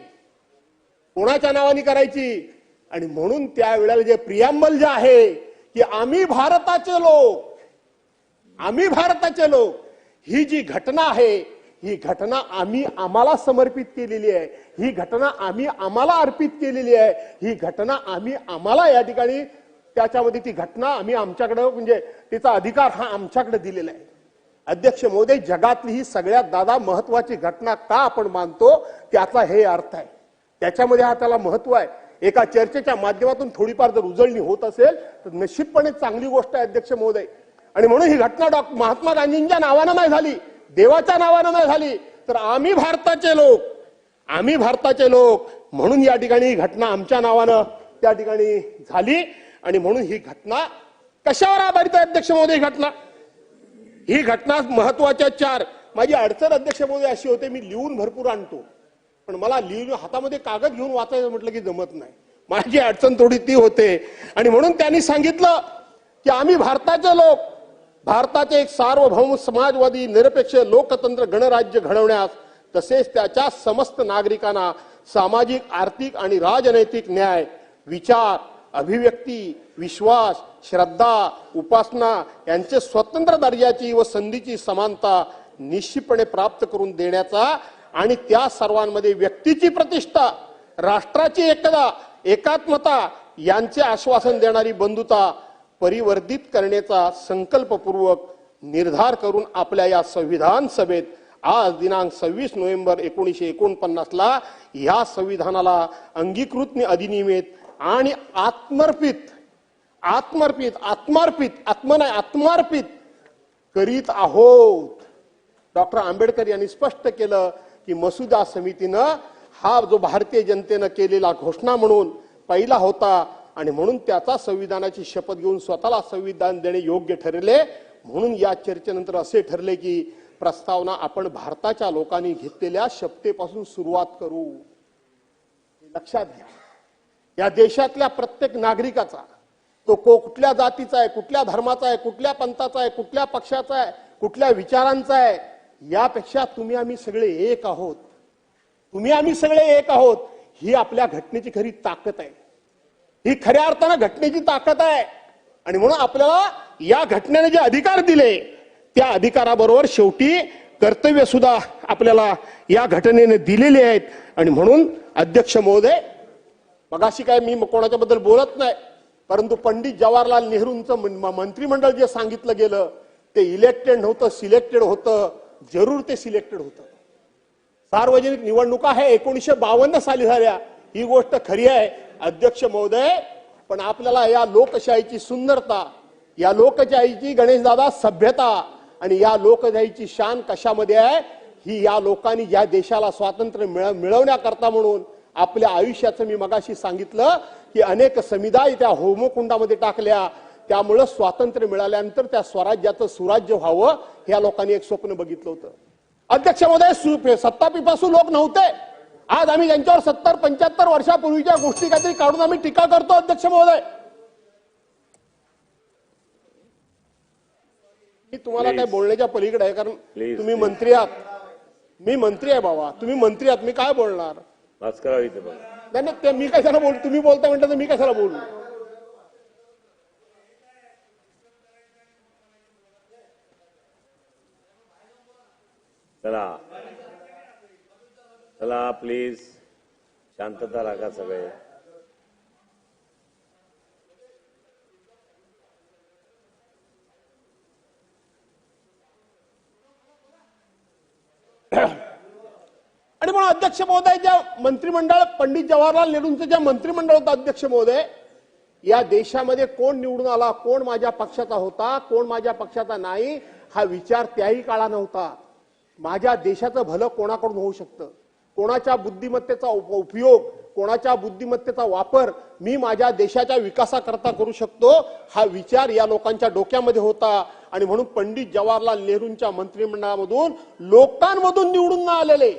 कोणाच्या नावाने करायची? आणि म्हणून त्यावेळेला जे प्रियांबल जे आहे की आम्ही भारताचे लोक, ही जी घटना आहे, ही घटना आम्हाला समर्पित केलेली आहे, ही घटना आम्हाला अर्पित केलेली आहे, ही घटना आम्हाला या ठिकाणी त्याच्यामध्ये ती घटना आमच्याकडे, म्हणजे तिचा अधिकार हा आमच्याकडे दिलेला आहे. अध्यक्ष महोदय, जगातली ही सगळ्यात दादा महत्वाची घटना का आपण मानतो त्याचा हे अर्थ आहे, त्याच्यामध्ये हा त्याला महत्व आहे. एका चर्चेच्या माध्यमातून थोडीफार जर उजळणी होत असेल तर निश्चितपणे चांगली गोष्ट आहे अध्यक्ष महोदय. आणि म्हणून ही घटना महात्मा गांधींच्या नावानं नाही झाली, देवाच्या नावानं नाही झाली, तर आम्ही भारताचे लोक म्हणून या ठिकाणी ही घटना आमच्या नावानं त्या ठिकाणी झाली. आणि म्हणून ही घटना कशावर आधारित आहे अध्यक्ष महोदय? ही घटना महत्वाच्या 4. माझी अडचण अध्यक्ष महोदय अशी होते, मी लिहून भरपूर आणतो, पण मला लिहून हातामध्ये कागद घेऊन वाचायचं म्हटलं की जमत नाही. माझी अडचण थोडी ती होते. आणि म्हणून त्यांनी सांगितलं की आम्ही भारताचे लोक, भारताचे एक सार्वभौम समाजवादी निरपेक्ष लोकतंत्र गणराज्य घडवण्यास, तसेच त्याच्या समस्त नागरिकांना सामाजिक, आर्थिक आणि राजनैतिक न्याय, विचार, अभिव्यक्ती, विश्वास, श्रद्धा, उपासना यांचे स्वतंत्र दर्जाची व संधीची समानता निश्चितपणे प्राप्त करून देण्याचा आणि त्या सर्वांमध्ये व्यक्तीची प्रतिष्ठा, राष्ट्राची एकता, एकात्मता यांचे आश्वासन देणारी बंधुता परिवर्धित करण्याचा संकल्पपूर्वक निर्धार करून आपल्या या संविधान सभेत आज दिनांक 26 नोव्हेंबर 1949 ला या संविधानाला अंगीकृत अधिनियमित आणि आत्मार्पित करीत आहोत. डॉक्टर आंबेडकर यांनी स्पष्ट केलं की मसुदा समितीनं हा जो भारतीय जनतेनं केलेला घोषणा म्हणून पहिला होता आणि म्हणून त्याचा संविधानाची शपथ घेऊन स्वतःला संविधान देणे योग्य ठरले. म्हणून या चर्चेनंतर असे ठरले की प्रस्तावना आपण भारताच्या लोकांनी घेतलेल्या शपथेपासून सुरुवात करू. लक्षात घ्या, या देशातल्या प्रत्येक नागरिकाचा, तो कुठल्या जातीचा आहे, कुठल्या धर्माचा आहे, कुठल्या पंथाचा आहे, कुठल्या पक्षाचा आहे, कुठल्या विचारांचा आहे, यापेक्षा तुम्ही आम्ही सगळे एक आहोत, ही आपल्या घटनेची खरी ताकद आहे, ही खऱ्या अर्थानं घटनेची ताकद आहे. आणि म्हणून आपल्याला या घटनेने जे अधिकार दिले त्या अधिकाराबरोबर शेवटी कर्तव्य सुद्धा आपल्याला या घटनेने दिलेले आहेत. आणि म्हणून अध्यक्ष महोदय, मगाशी काय मी कोणाच्या बद्दल बोलत नाही, परंतु पंडित जवाहरलाल नेहरूंचं मंत्रिमंडळ जे सांगितलं गेलं ते इलेक्टेड नव्हतं, सिलेक्टेड होतं. जरूर ते सिलेक्टेड होतं. सार्वजनिक निवडणुका हे 1952 साली झाल्या, ही गोष्ट खरी आहे अध्यक्ष महोदय. पण आपल्याला या लोकशाहीची सुंदरता, या लोकशाहीची गणेशदादा सभ्यता आणि या लोकशाहीची शान कशामध्ये आहे, ही या लोकांनी ज्या देशाला स्वातंत्र्य मिळवण्याकरता म्हणून आपल्या आयुष्याचं, मी मगाशी सांगितलं की अनेक समुदाय त्या होमकुंडामध्ये टाकल्या, त्यामुळे स्वातंत्र्य मिळाल्यानंतर त्या स्वराज्याचं सुराज्य व्हावं ह्या लोकांनी एक स्वप्न बघितलं होतं. अध्यक्ष महोदय, सत्तापिपासू लोक नव्हते. आज आम्ही त्यांच्यावर 70-75 वर्षापूर्वीच्या गोष्टी काहीतरी काढून आम्ही टीका करतो. अध्यक्ष महोदय, मी तुम्हाला काय बोलण्याच्या पलीकडे आहे, कारण तुम्ही मंत्री आहात, मी मंत्री आहे बाबा, तुम्ही मंत्री आहात, मी काय बोलणार? नाही, ते मी कशाला बोल, तुम्ही बोलता म्हणता तर मी कशाला बोलू? चला प्लीज शांतता राखा सगळे. आणि म्हणून अध्यक्ष महोदय, ज्या मंत्रिमंडळ पंडित जवाहरलाल नेहरूंचं ज्या मंत्रिमंडळ होतं अध्यक्ष महोदय, या देशामध्ये कोण निवडून आला, कोण माझ्या पक्षाचा होता, कोण माझ्या पक्षाचा नाही, हा विचार त्याही काळा नव्हता. माझ्या देशाचं भलं कोणाकडून होऊ शकतं, कोणाच्या बुद्धिमत्तेचा उपयोग, कोणाच्या बुद्धिमत्तेचा वापर मी माझ्या देशाच्या विकासाकरता करू शकतो, हा विचार या लोकांच्या डोक्यामध्ये होता. आणि म्हणून पंडित जवाहरलाल नेहरूंच्या मंत्रिमंडळामधून लोकांमधून निवडून न आलेले,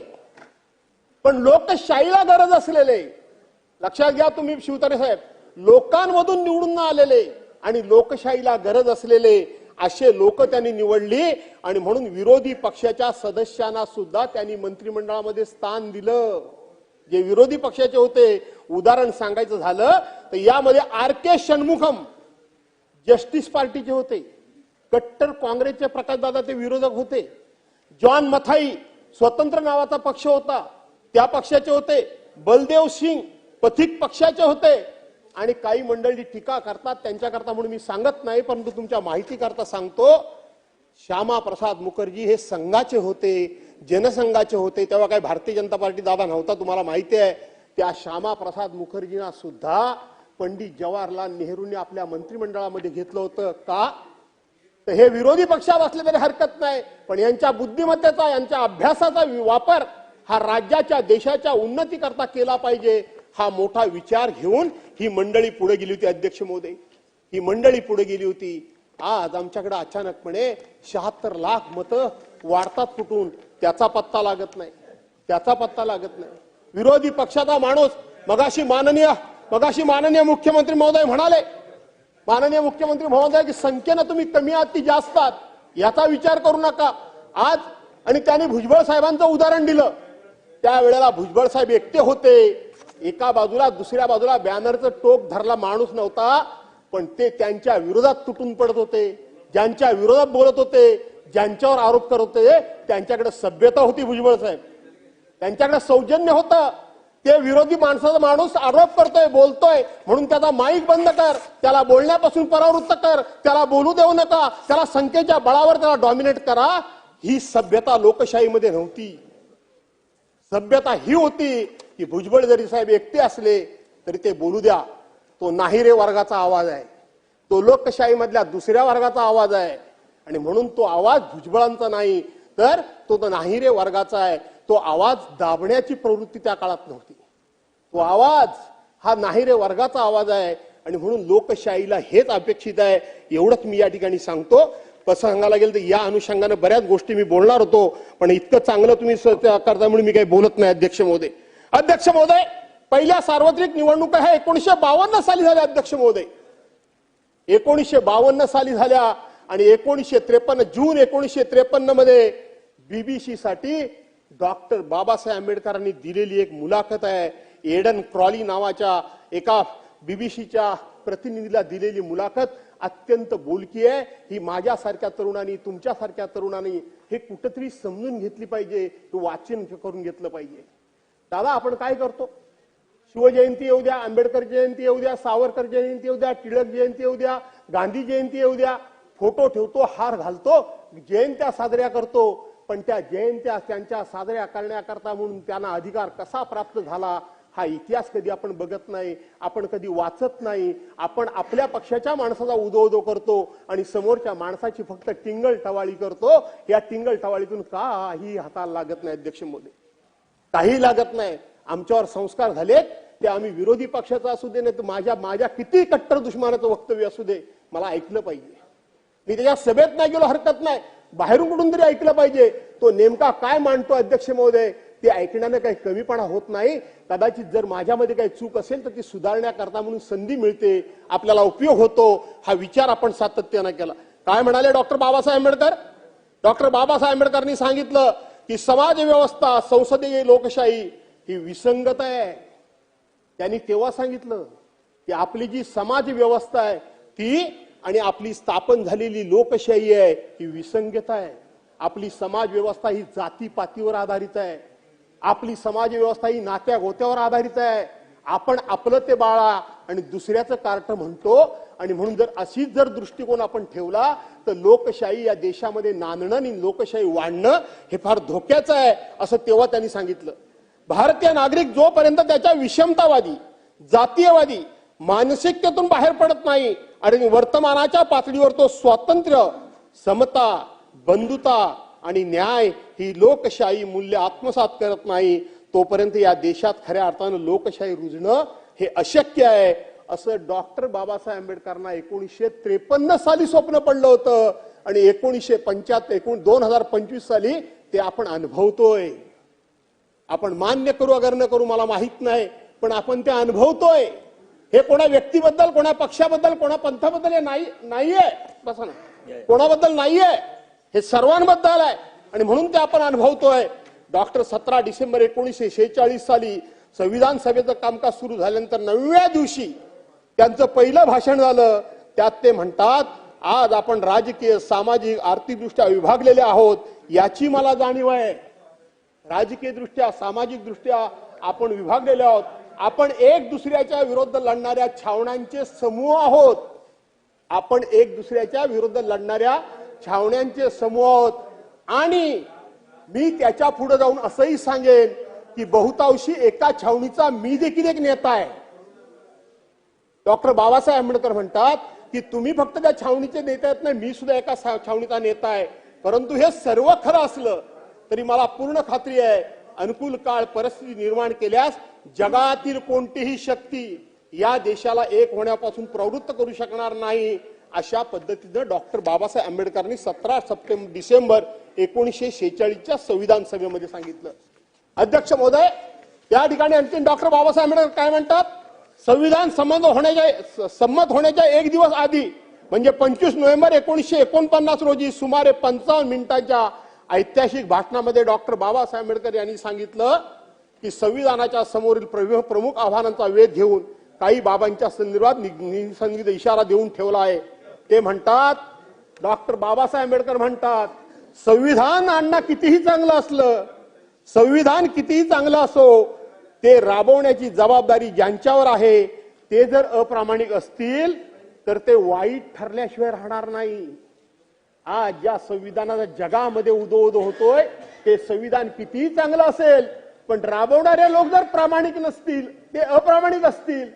पण लोकशाहीला गरज असलेले, लक्षात घ्या तुम्ही शिवतारे साहेब, लोकांमधून निवडून न आलेले आणि लोकशाहीला गरज असलेले असे लोक त्यांनी निवडली. आणि म्हणून विरोधी पक्षाच्या सदस्यांना सुद्धा त्यांनी मंत्रिमंडळामध्ये स्थान दिलं. जे विरोधी पक्षाचे होते, उदाहरण सांगायचं झालं तर यामध्ये RK षण्मुखम जस्टिस पार्टीचे होते, कट्टर काँग्रेसचे प्रकाशदादा ते विरोधक होते. जॉन मथाई स्वतंत्र नावाचा पक्ष होता, त्या पक्षाचे होते. बलदेव सिंग पथिक पक्षाचे होते. आणि काही मंडळी टीका करतात त्यांच्याकरता म्हणून मी सांगत नाही, परंतु तुमच्या माहिती करता सांगतो, श्यामा प्रसाद मुखर्जी हे संघाचे होते, जनसंघाचे होते. तेव्हा काही भारतीय जनता पार्टी दादा नव्हता, तुम्हाला माहिती आहे. त्या श्यामा प्रसाद मुखर्जींना सुद्धा पंडित जवाहरलाल नेहरूंनी आपल्या मंत्रिमंडळामध्ये घेतलं होतं. का तर हे विरोधी पक्षात असले तरी हरकत नाही, पण यांच्या बुद्धिमत्तेचा, यांच्या अभ्यासाचा वापर हा राज्याच्या देशाच्या उन्नतीकरता केला पाहिजे, हा मोठा विचार घेऊन ही मंडळी पुढे गेली होती. अध्यक्ष महोदय, ही मंडळी पुढे गेली होती. आज आमच्याकडे अचानकपणे 76 लाख मतं वाढतात कुठून, त्याचा पत्ता लागत नाही, त्याचा पत्ता लागत नाही. विरोधी पक्षाचा माणूस मगाशी माननीय मुख्यमंत्री महोदय म्हणाले, माननीय मुख्यमंत्री महोदय की संख्येनं तुम्ही कमी आहात की जास्त आहात याचा विचार करू नका. आज आणि त्यांनी भुजबळ साहेबांचं उदाहरण दिलं. त्यावेळेला भुजबळ साहेब एकटे होते, एका बाजूला दुसऱ्या बाजूला बॅनरचं टोक धरला माणूस नव्हता, पण ते त्यांच्या विरोधात तुटून पडत होते, ज्यांच्या विरोधात बोलत होते, ज्यांच्यावर आरोप करत होते, त्यांच्याकडे सभ्यता होती. भुजबळ साहेब त्यांच्याकडे सौजन्य होतं. ते विरोधी माणसाचा माणूस आरोप करतोय, बोलतोय म्हणून त्याचा माईक बंद कर, त्याला बोलण्यापासून परावृत्त कर, त्याला बोलू देऊ नका, त्याला संख्येच्या बळावर त्याला डॉमिनेट करा. ही सभ्यता लोकशाहीमध्ये नव्हती. सभ्यता ही होती की भुजबळ जरी साहेब एकटे असले तरी ते बोलू द्या, तो नाहिरे वर्गाचा आवाज आहे, तो लोकशाहीमधल्या दुसऱ्या वर्गाचा आवाज आहे. आणि म्हणून तो आवाज भुजबळांचा नाही तर तो नाहिरे वर्गाचा आहे. तो आवाज दाबण्याची प्रवृत्ती त्या काळात नव्हती. तो आवाज हा नाहिरे वर्गाचा आवाज आहे. आणि म्हणून लोकशाहीला हेच अपेक्षित आहे. एवढंच मी या ठिकाणी सांगतो. कसं सांगायला गेलं तर या अनुषंगाने बऱ्याच गोष्टी मी बोलणार होतो, पण इतकं चांगलं तुम्ही करता म्हणून मी काही बोलत नाही. अध्यक्ष महोदय, पहिल्या सार्वत्रिक निवडणुका ह्या 1952 साली झाल्या. अध्यक्ष महोदय, 1952 साली झाल्या. आणि 1953 जून 1953 मध्ये BBC साठी डॉक्टर बाबासाहेब आंबेडकरांनी दिलेली एक मुलाखत आहे. एडन क्रॉली नावाच्या एका BBCच्या प्रतिनिधीला दिलेली मुलाखत अत्यंत बोलकी आहे. ही माझ्यासारख्या तरुणांनी, तुमच्यासारख्या तरुणांनी हे कुठेतरी समजून घेतली पाहिजे, वाचन करून घेतलं पाहिजे. दादा, आपण काय करतो? शिवजयंती येऊ द्या, आंबेडकर जयंती येऊ द्या, सावरकर जयंती येऊ द्या, टिळक जयंती येऊ द्या, गांधी जयंती येऊ द्या, फोटो ठेवतो, हार घालतो, जयंत्या साजऱ्या करतो. पण त्या जयंत्या त्यांच्या साजऱ्या करण्याकरता म्हणून त्यांना अधिकार कसा प्राप्त झाला हा इतिहास कधी आपण बघत नाही, आपण कधी वाचत नाही. आपण आपल्या पक्षाच्या माणसाचा उदो करतो आणि समोरच्या माणसाची फक्त टिंगल टवाळी करतो. या टिंगल टवाळीतून काही हाताला लागत नाही. अध्यक्ष महोदय, काही लागत नाही. आमच्यावर संस्कार झालेत ते आम्ही विरोधी पक्षाचा असू दे, नाही तर माझ्या किती कट्टर दुश्मनाचं वक्तव्य असू दे, मला ऐकलं पाहिजे. मी त्याच्या सभेत नाही गेलो हरकत नाही, बाहेरून कुठून तरी ऐकलं पाहिजे. तो नेमका काय मांडतो अध्यक्ष महोदय ते ऐकण्याने काही कमीपणा होत नाही. कदाचित जर माझ्यामध्ये काही चूक असेल तर ती सुधारण्याकरता म्हणून संधी मिळते, आपल्याला उपयोग होतो. हा विचार आपण सातत्याने केला. काय म्हणाले डॉक्टर बाबासाहेब आंबेडकर? डॉक्टर बाबासाहेब आंबेडकरांनी सांगितलं की समाज व्यवस्था, संसदीय लोकशाही ही विसंगत आहे. त्यांनी तेव्हा सांगितलं की आपली जी समाज व्यवस्था आहे ती आणि आपली स्थापन झालेली लोकशाही आहे ही विसंगत आहे. आपली समाज व्यवस्था ही जातीपातीवर आधारित आहे. आपली समाज व्यवस्था ही नात्या गोत्यावर आधारित आहे. आपण आपलं ते बाळा आणि दुसऱ्याचं कार्ट म्हणतो. आणि म्हणून जर अशीच जर दृष्टिकोन आपण ठेवला तर लोकशाही या देशामध्ये नांदणं आणि लोकशाही वाढणं हे फार धोक्याचं आहे, असं तेव्हा त्यांनी सांगितलं. भारतीय नागरिक जोपर्यंत त्याच्या विषमतावादी जातीयवादी मानसिकतेतून बाहेर पडत नाही आणि वर्तमानाच्या पातळीवर तो स्वातंत्र्य समता बंधुता आणि न्याय ही लोकशाही मूल्य आत्मसात करत नाही तोपर्यंत या देशात खऱ्या अर्थानं लोकशाही रुजणं हे अशक्य आहे असं डॉक्टर बाबासाहेब आंबेडकरांना 1953 साली स्वप्न पडलं होतं आणि 2025 साली ते आपण अनुभवतोय. आपण मान्य करू अगर न करू मला माहित नाही पण आपण ते अनुभवतोय. हे कोणा व्यक्तीबद्दल कोणा पक्षाबद्दल कोणा पंथाबद्दल नाहीये बसा ना कोणाबद्दल नाहीये हे सर्वांबद्दल आहे आणि म्हणून ते आपण अनुभवतोय. डॉक्टर 17 डिसेंबर 1946 साली संविधान सभेचं कामकाज सुरू झाल्यानंतर 9व्या दिवशी त्यांचं पहिलं भाषण झालं. त्यात ते म्हणतात आज आपण राजकीय सामाजिक आर्थिक दृष्ट्या विभागलेले आहोत याची मला जाणीव आहे. राजकीय दृष्ट्या सामाजिक दृष्ट्या आपण विभागलेले आहोत. आपण एक दुसऱ्याच्या विरुद्ध लढणाऱ्या छावण्यांचे समूह आहोत. आपण एक दुसऱ्याच्या विरुद्ध लढणाऱ्या छावण्यांचे समूह आहोत आणि मी त्याच्या पुढे जाऊन असंही सांगेन की बहुतांशी एका छावणीचा मी देखील एक नेता आहे. डॉक्टर बाबासाहेब आंबेडकर म्हणतात की तुम्ही फक्त त्या छावणीचे नेते आहेत नाही मी सुद्धा एका छावणीचा नेता आहे. परंतु हे सर्व खरं असलं तरी मला पूर्ण खात्री आहे अनुकूल काळ परिस्थिती निर्माण केल्यास जगातील कोणतीही शक्ती या देशाला एक होण्यापासून प्रवृत्त करू शकणार नाही. अशा पद्धतीनं डॉक्टर बाबासाहेब आंबेडकरांनी 17 डिसेंबर 1946च्या संविधान सभेमध्ये सांगितलं. अध्यक्ष महोदय त्या ठिकाणी आणखी डॉक्टर बाबासाहेब आंबेडकर काय म्हणतात संविधान संमत होण्याच्या एक दिवस आधी म्हणजे 25 नोव्हेंबर 1949 रोजी सुमारे 55 मिनिटांच्या ऐतिहासिक भाषणामध्ये डॉक्टर बाबासाहेब आंबेडकर यांनी सांगितलं की संविधानाच्या समोरील प्रमुख आव्हानांचा वेध घेऊन काही बाबांच्या संदर्भात निसंदिग्ध इशारा देऊन ठेवला आहे. ते म्हणतात डॉक्टर बाबासाहेब आंबेडकर म्हणतात संविधान आणणं कितीही चांगलं असलं संविधान कितीही चांगलं असो ते राबवण्याची जबाबदारी ज्यांच्यावर आहे ते जर अप्रामाणिक असतील तर ते वाईट ठरल्याशिवाय राहणार नाही. आज ज्या संविधानाचा जगामध्ये उदो होतोय ते संविधान कितीही चांगलं असेल पण राबवणारे लोक जर प्रामाणिक नसतील ते अप्रामाणिक असतील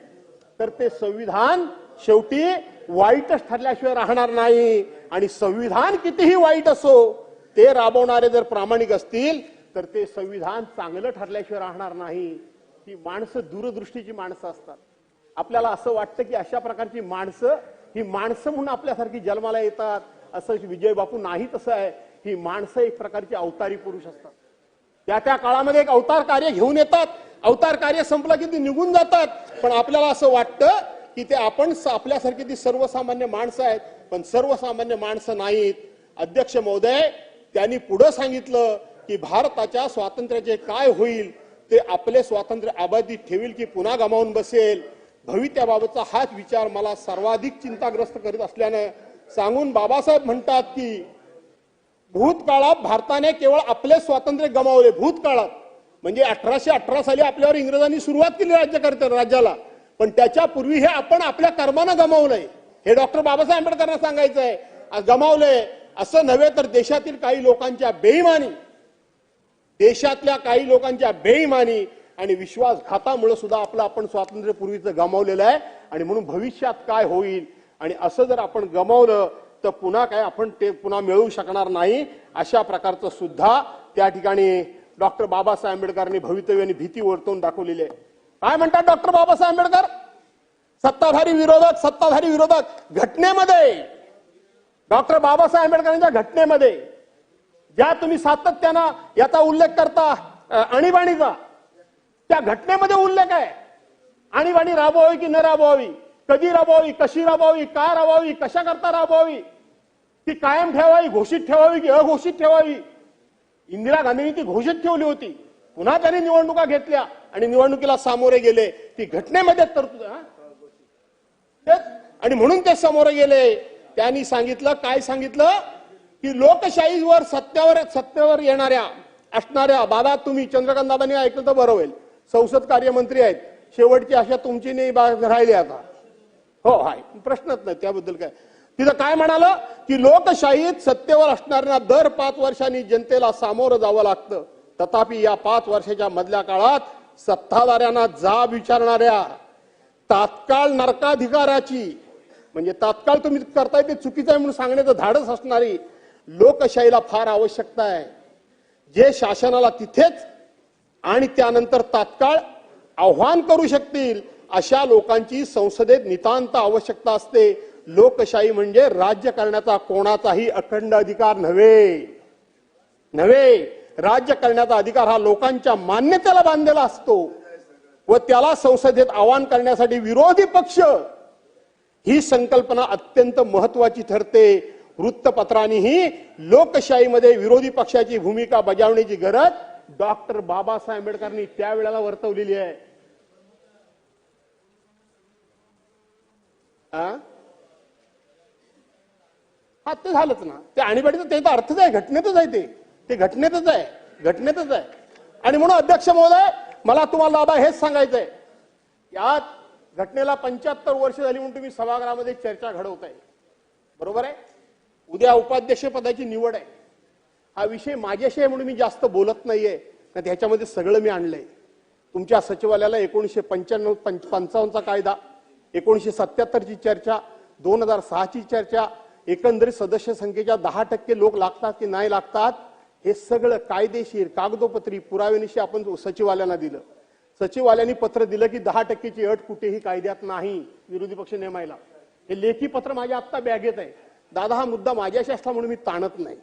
तर ते संविधान शेवटी वाईटच ठरल्याशिवाय राहणार नाही. आणि संविधान कितीही वाईट असो ते राबवणारे जर प्रामाणिक असतील तर ते संविधान चांगलं ठरल्याशिवाय राहणार नाही. ही माणसं दूरदृष्टीची माणसं असतात. आपल्याला असं वाटतं की अशा प्रकारची माणसं ही माणसं म्हणून आपल्यासारखी जन्माला येतात असं विजय बापू नाही तसं आहे. ही माणसं एक प्रकारची अवतारी पुरुष असतात. त्या काळामध्ये एक अवतार कार्य घेऊन येतात. अवतार कार्य संपलं की ते निघून जातात. पण आपल्याला असं वाटतं की ते आपण आपल्यासारखी ती सर्वसामान्य माणसं आहेत पण सर्वसामान्य माणसं नाहीत. अध्यक्ष महोदय त्यांनी पुढे सांगितलं की भारताच्या स्वातंत्र्याचे काय होईल ते आपले स्वातंत्र्य अबाधित ठेवील की पुन्हा गमावून बसेल. भविष्याबाबतचा हाच विचार मला सर्वाधिक चिंताग्रस्त करीत असल्यानं सांगून बाबासाहेब म्हणतात की भूतकाळात भारताने केवळ आपले स्वातंत्र्य गमावले. भूतकाळात म्हणजे 1818 साली आपल्यावर इंग्रजांनी सुरुवात केली राज्याला पण त्याच्या पूर्वी हे आपण आपल्या कर्मानं गमावलंय. हे डॉक्टर बाबासाहेब आंबेडकरांना सांगायचं आहे. गमावलंय असं नव्हे तर देशातील काही लोकांच्या बेईमानी देशातल्या काही लोकांच्या बेईमानी आणि विश्वासघातामुळे सुद्धा आपलं आपण स्वातंत्र्य पूर्वीचं गमावलेलं आहे. आणि म्हणून भविष्यात काय होईल आणि असं जर आपण गमावलं तर पुन्हा काय आपण ते पुन्हा मिळवू शकणार नाही. अशा प्रकारचं सुद्धा त्या ठिकाणी डॉक्टर बाबासाहेब आंबेडकरांनी भवितव्य आणि भीती वर्तवून दाखवलेली आहे. काय म्हणतात डॉक्टर बाबासाहेब आंबेडकर सत्ताधारी विरोधक घटनेमध्ये डॉक्टर बाबासाहेब आंबेडकरांच्या घटनेमध्ये ज्या तुम्ही सातत्यानं याचा उल्लेख करता आणीबाणीचा त्या घटनेमध्ये उल्लेख आहे. आणीबाणी राबवावी की न राबवावी कधी राबवावी कशी राबवावी का राबवावी कशा करता राबवावी ती कायम ठेवावी घोषित ठेवावी की अघोषित ठेवावी. इंदिरा गांधींनी ती घोषित ठेवली होती. पुन्हा त्यांनी निवडणुका घेतल्या आणि निवडणुकीला सामोरे गेले. ती घटनेमध्ये तरतूद आणि म्हणून ते समोर गेले. त्यांनी सांगितलं काय सांगितलं की लोकशाहीवर सत्तेवर येणाऱ्या असणाऱ्या दादा तुम्ही चंद्रकांत दादांनी ऐकलं तर बरं होईल. संसद कार्यमंत्री आहेत. शेवटची आशा तुमची नाही राहिली आता. हो हाय प्रश्नच नाही त्याबद्दल काय. तिथं काय म्हणालं की लोकशाहीत सत्तेवर असणाऱ्यांना दर 5 वर्षांनी जनतेला सामोरं जावं लागतं. तथापि या 5 वर्षाच्या मधल्या काळात सत्ताधाऱ्यांना जाब विचारणाऱ्या तात्काळ नरकाधिकाराची, म्हणजे तात्काळ तुम्ही करताय ते चुकीचं आहे म्हणून सांगण्याचं धाडस असणारी लोकशाहीला फार आवश्यकता आहे. जे शासनाला तिथेच आणि त्यानंतर तात्काळ आव्हान करू शकतील अशा लोकांची संसदेत नितांत आवश्यकता असते. लोकशाही म्हणजे राज्य करण्याचा कोणाचाही अखंड अधिकार नव्हे. राज्य करण्याचा अधिकार हा लोकांच्या मान्यतेला बांधलेला असतो व त्याला संसदेत आवाहन करण्यासाठी विरोधी पक्ष ही संकल्पना अत्यंत महत्वाची ठरते. वृत्तपत्रांनीही लोकशाहीमध्ये विरोधी पक्षाची भूमिका बजावण्याची गरज डॉक्टर बाबासाहेब आंबेडकरांनी त्यावेळेला वर्तवलेली आहे. हा ते झालंच ना, ते आणीबाणीचं ते तर अर्थच आहे, घटनेतच आहे, ते घटनेतच आहे. आणि म्हणून अध्यक्ष महोदय, मला तुम्हाला दादा हेच सांगायचंय, यात घटनेला 75 वर्ष झाली म्हणून तुम्ही सभागृहामध्ये चर्चा घडवताय, बरोबर आहे. उद्या उपाध्यक्ष पदाची निवड आहे. हा विषय माझ्याशी आहे म्हणून मी जास्त बोलत नाहीये, नाही ह्याच्यामध्ये सगळं मी आणलंय. तुमच्या सचिवालयाला 1995-55 चा कायदा, 1977 ची चर्चा, 2006 ची चर्चा, एकंदरीत सदस्य संख्येच्या 10% लोक लागतात की नाही लागतात, हे सगळं कायदेशीर कागदोपत्री पुराव्यानिशी आपण सचिवालयाला दिलं. सचिवालयाने पत्र दिलं की 10%ची अट कुठेही कायद्यात नाही विरोधी पक्ष नेमायला. हे लेखी पत्र माझ्या आत्ता बॅगेत आहे. दादा, हा मुद्दा माझ्याशी असला म्हणून मी ताणत नाही,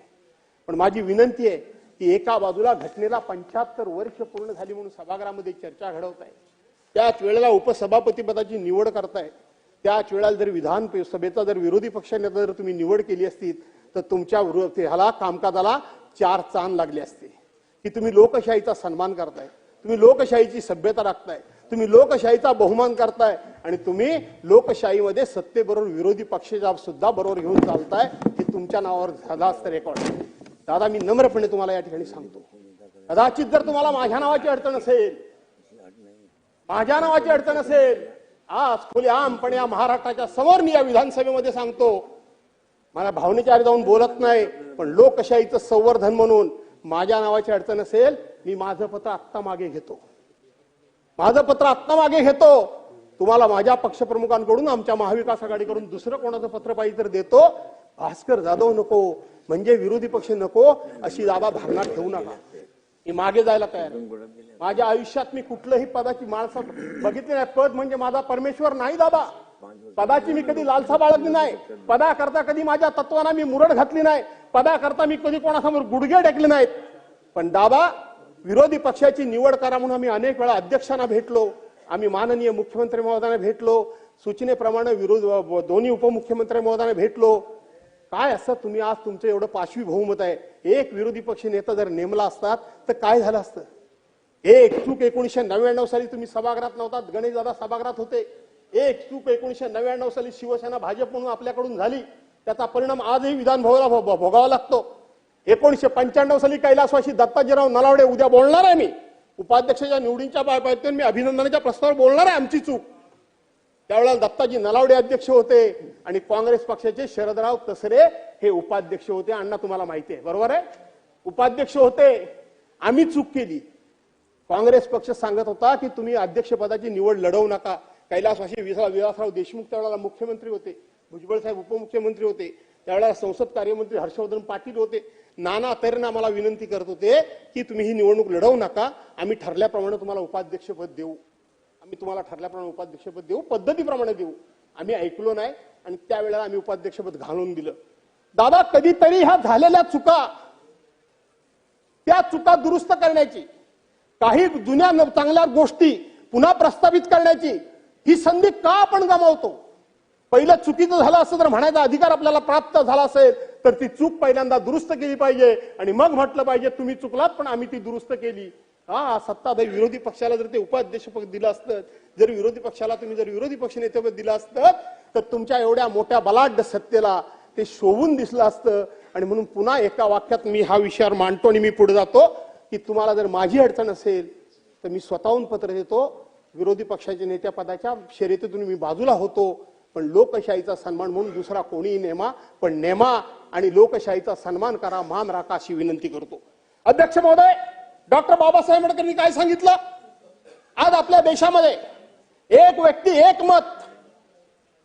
पण माझी विनंती आहे की एका बाजूला घटनेला 75 वर्ष पूर्ण झाली म्हणून सभागृहामध्ये चर्चा घडवताय, त्याच वेळेला उपसभापती पदाची निवड करताय, त्याच वेळेला जर विधानसभेचा जर विरोधी पक्षाने जर तुम्ही निवड केली असती तर तुमच्या ह्याला कामकाजाला 4 चांद लागले असते की तुम्ही लोकशाहीचा सन्मान करताय, तुम्ही लोकशाहीची सभ्यता राखताय, तुम्ही लोकशाहीचा बहुमान करताय आणि तुम्ही लोकशाहीमध्ये सत्तेबरोबर विरोधी पक्षाच्या सुद्धा बरोबर घेऊन चालताय. हे तुमच्या नावावर झाला असतं रेकॉर्ड. दादा, मी नम्रपणे तुम्हाला या ठिकाणी सांगतो, कदाचित जर तुम्हाला माझ्या नावाची अडचण असेल, आज खुलेआमपणे या महाराष्ट्राच्या समोर मी या विधानसभेमध्ये सांगतो, मला भावनेच्या आरी जाऊन बोलत नाही, पण लोकशाहीचं संवर्धन म्हणून माझ्या नावाची अडचण असेल, मी माझं पत्र आत्ता मागे घेतो. तुम्हाला माझ्या पक्षप्रमुखांकडून, आमच्या महाविकास आघाडीकडून दुसरं कोणाचं पत्र पाहिजे तर देतो. भास्कर जाधव नको, म्हणजे विरोधी पक्ष नको, अशी दादा धारणा ठेवू नका. मी मागे जायला तयार आहे. माझ्या आयुष्यात मी कुठलंही पदाची माळसा बघितली नाही. पद म्हणजे माझा परमेश्वर नाही दादा. पदाची मी कधी लालसा बाळगली नाही. पदाकरता कधी माझ्या तत्वांना मी मुरड घातली नाही. पदाकरता मी कधी कोणासमोर गुडघे टेकले नाहीत. पण दादा, विरोधी पक्षाची निवड करा म्हणून आम्ही अनेक वेळा अध्यक्षांना भेटलो, आम्ही माननीय मुख्यमंत्री महोदयांना भेटलो, सूचनेप्रमाणे दोन्ही उपमुख्यमंत्री महोदयांना भेटलो. काय असं तुम्ही आज तुमचं एवढं पाशवी बहुमत आहे, एक विरोधी पक्ष नेता जर नेमला असतात तर काय झालं असतं. एक चूक 1999 साली तुम्ही सभागृहात नव्हतात, गणेशदादा सभागृहात होते. एक चूक 1999 साली शिवसेना भाजप म्हणून आपल्याकडून झाली, त्याचा परिणाम आजही विधान भवनाला भोगावा लागतो. 1995 साली कैलासवासी दत्ताजीराव नलावडे, उद्या बोलणार आहे मी उपाध्यक्षाच्या निवडीच्या बाबतीत, मी अभिनंदनाच्या प्रस्तावावर बोलणार आहे, आमची चूक. त्यावेळेला दत्ताजी नलावडे अध्यक्ष होते आणि काँग्रेस पक्षाचे शरदराव तसरे हे उपाध्यक्ष होते. अण्णा, तुम्हाला माहिती आहे, बरोबर आहे, उपाध्यक्ष होते. आम्ही चूक केली. काँग्रेस पक्ष सांगत होता की तुम्ही अध्यक्षपदाची निवड लढवू नका. कैलासवासी विलासराव देशमुख त्यावेळेला मुख्यमंत्री होते, भुजबळ साहेब उपमुख्यमंत्री होते, त्यावेळेला संसद कार्यमंत्री हर्षवर्धन पाटील होते. नाना तऱ्हेने आम्हाला विनंती करत होते की तुम्ही ही निवडणूक लढवू नका, आम्ही ठरल्याप्रमाणे तुम्हाला उपाध्यक्षपद देऊ, पद्धतीप्रमाणे देऊ. आम्ही ऐकलो नाही आणि त्यावेळेला आम्ही उपाध्यक्षपद घालून दिलं. दादा, कधीतरी ह्या झालेल्या चुका, त्या चुका दुरुस्त करण्याची, काही जुन्या चांगल्या गोष्टी पुन्हा प्रस्तावित करण्याची ही संधी का आपण गमावतो. पहिलं चुकीचं झालं असं जर म्हणायचा अधिकार आपल्याला प्राप्त झाला असेल तर ती चूक पहिल्यांदा दुरुस्त केली पाहिजे आणि मग म्हटलं पाहिजे तुम्ही चुकलात पण आम्ही ती दुरुस्त केली. सत्ताधारी विरोधी पक्षाला जर ते उपाध्यक्षपद दिलं असतं, जर विरोधी पक्षाला तुम्ही जर विरोधी पक्ष नेतेपद दिलं असतं तर तुमच्या एवढ्या मोठ्या बलाढ्य सत्तेला ते शोभून दिसलं असतं. आणि म्हणून पुन्हा एका वाक्यात मी हा विषयावर मांडतो आणि मी पुढे जातो की तुम्हाला जर माझी अडचण असेल तर मी स्वतःहून पत्र देतो. विरोधी पक्षाच्या नेत्या पदाच्या शर्यतीतून मी बाजूला होतो, पण लोकशाहीचा सन्मान म्हणून दुसरा कोणीही नेमा, पण नेमा आणि लोकशाहीचा सन्मान करा, मान राखा अशी विनंती करतो. अध्यक्ष महोदय, डॉक्टर बाबासाहेब आंबेडकरांनी काय सांगितलं? आज आपल्या देशामध्ये एक व्यक्ती एक मत,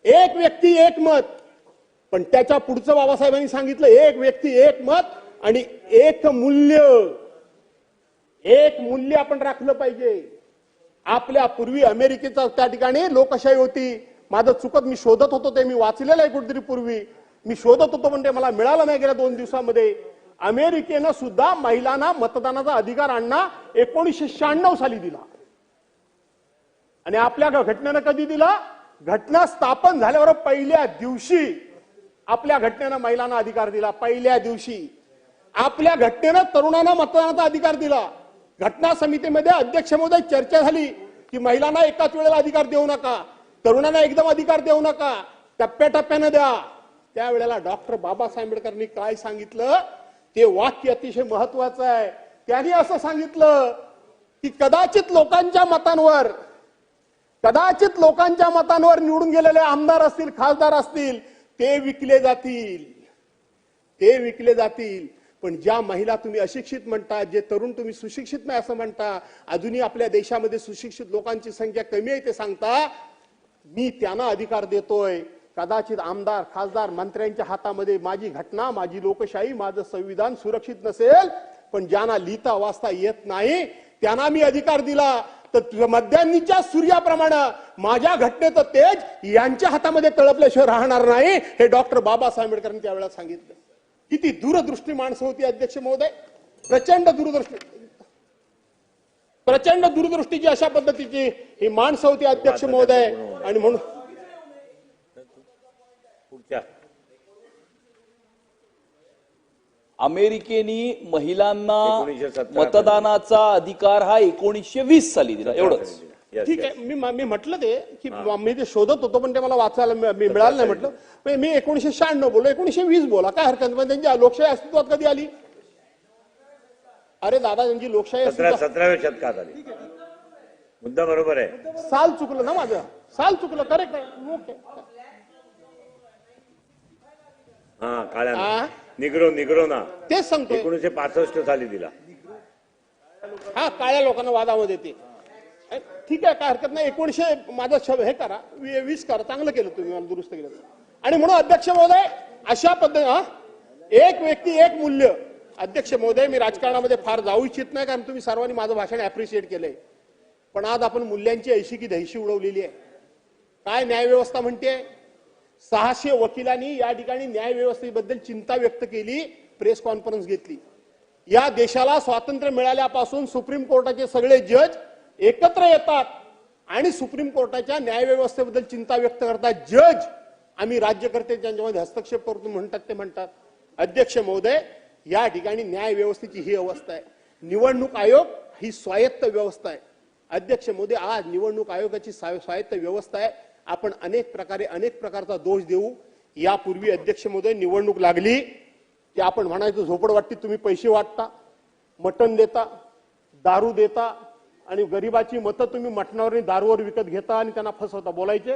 एक व्यक्ती एक मत, पण त्याच्या पुढचं बाबासाहेबांनी सांगितलं एक व्यक्ती एक मत आणि एक मूल्य. एक मूल्य आपण राखलं पाहिजे. आपल्या पूर्वी अमेरिकेचा त्या ठिकाणी लोकशाही होती. माझं चुकत मी शोधत होतो ते मी वाचलेलं आहे कुठेतरी पूर्वी. मी शोधत होतो पण ते मला मिळालं नाही गेल्या 2 दिवसामध्ये. अमेरिकेनं सुद्धा महिलांना मतदानाचा अधिकार आणला 1996 साली दिला. आणि आपल्या घटनेनं कधी दिला? घटना स्थापन झाल्यावर पहिल्या दिवशी आपल्या घटनेनं महिलांना अधिकार दिला. पहिल्या दिवशी आपल्या घटनेनं तरुणांना मतदानाचा अधिकार दिला. घटना समितीमध्ये अध्यक्ष महोदय चर्चा झाली की महिलांना एकाच वेळेला अधिकार देऊ नका, तरुणांना एकदम अधिकार देऊ नका, टप्प्याटप्प्यानं द्या. त्यावेळेला डॉक्टर बाबासाहेब आंबेडकरांनी काय सांगितलं ते वाक्य अतिशय महत्वाचं आहे. त्यांनी असं सांगितलं की कदाचित लोकांच्या मतांवर निवडून गेलेले आमदार असतील, खासदार असतील, ते विकले जातील. पण ज्या महिला तुम्ही अशिक्षित म्हणता, जे तरुण तुम्ही सुशिक्षित नाही असं म्हणता, अजूनही आपल्या देशामध्ये सुशिक्षित लोकांची संख्या कमी आहे ते सांगता, मी त्यांना अधिकार देतोय. कदाचित आमदार, खासदार, मंत्र्यांच्या हातामध्ये माझी घटना, माझी लोकशाही, माझं संविधान सुरक्षित नसेल, पण ज्यांना लिहिता वाचता येत नाही त्यांना मी अधिकार दिला. तर मध्यान्नीच्या सूर्याप्रमाणे माझ्या घटनेचं तेज यांच्या हातामध्ये तळपल्याशिवाय राहणार नाही, हे डॉक्टर बाबासाहेब आंबेडकरांनी त्यावेळेला सांगितलं. किती दूरदृष्टी माणसं होती अध्यक्ष महोदय. प्रचंड दूरदृष्टीची अशा पद्धतीची ही माणसं होती अध्यक्ष महोदय. आणि म्हणून अमेरिकेने महिलांना मतदानाचा अधिकार हा 1920 साली दिला. एवढंच. ठीक आहे. मी म्हटलं ते की मी ते शोधत होतो पण ते मला वाचायला मिळालं नाही. म्हटलं मी 1996 बोललो, 1920 बोला, काय हरकत नाही. त्यांची लोकशाही अस्तित्वात कधी आली? अरे दादा, त्यांची लोकशाही 17व्या शतकात आली. मुद्दा बरोबर आहे. साल चुकलं ना माझं, साल चुकलं. करेक्ट आहे. ओके. हा, काळ्या निग्रो ना तेच सांगतो. 1965 साली दिला. हा, काळ्या लोकांना वादामध्ये ते ठीक आहे, काय हरकत नाही. 1900 माझं हे करा, 20 करा. चांगलं केलं तुम्ही, मला दुरुस्त केलं. आणि म्हणून अध्यक्ष महोदय अशा पद्धतीने एक व्यक्ती एक मूल्य. अध्यक्ष महोदय, मी राजकारणामध्ये फार जाऊ इच्छित नाही कारण तुम्ही सर्वांनी माझं भाषण अप्रिशिएट केलंय. पण आज आपण मूल्यांची ऐशी की दहिशी उडवलेली आहे. काय न्यायव्यवस्था म्हणते? 600 वकिलांनी या ठिकाणी न्यायव्यवस्थेबद्दल चिंता व्यक्त केली, प्रेस कॉन्फरन्स घेतली. या देशाला स्वातंत्र्य मिळाल्यापासून सुप्रीम कोर्टाचे सगळे जज एकत्र येतात आणि सुप्रीम कोर्टाच्या न्यायव्यवस्थेबद्दल चिंता व्यक्त करतात. जज आम्ही राज्यकर्ते ज्यांच्यामध्ये हस्तक्षेप करतो म्हणतात ते म्हणतात. अध्यक्ष महोदय, या ठिकाणी न्याय व्यवस्थेची ही अवस्था आहे. निवडणूक आयोग ही स्वायत्त व्यवस्था आहे. अध्यक्ष महोदय, आज निवडणूक आयोगाची स्वायत्त व्यवस्था आहे. आपण अनेक प्रकारचा दोष देऊ. यापूर्वी अध्यक्ष महोदय निवडणूक लागली की आपण म्हणायचं झोपडवाटीत तुम्ही पैसे वाटता, मटण देता, दारू देता आणि गरिबाची मतं तुम्ही मटणावर आणि दारूवर विकत घेता आणि त्यांना फसवता बोलायचे.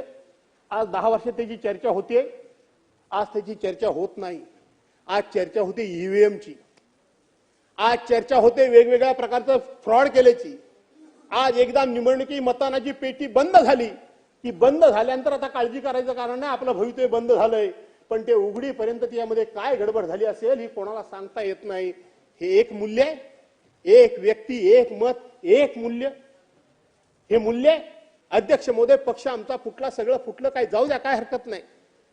आज 10 वर्ष त्याची चर्चा होते. आज त्याची चर्चा होत नाही. आज चर्चा होते ईव्हीएमची. आज चर्चा होते वेगवेगळ्या प्रकारचं फ्रॉड केल्याची. आज एकदा निवडणुकी मतदानाची पेटी बंद झाली की बंद झाल्यानंतर आता काळजी करायचं कारण नाही, आपलं भवितव्य बंद झालंय. पण ते उघडीपर्यंत त्यामध्ये काय गडबड झाली असेल ही कोणाला सांगता येत नाही. हे एक मूल्य आहे. एक व्यक्ती एक मत एक मूल्य. हे मूल्य अध्यक्ष महोदय, पक्ष आमचा फुटला, सगळं फुटलं, काय जाऊ द्या, काय हरकत नाही.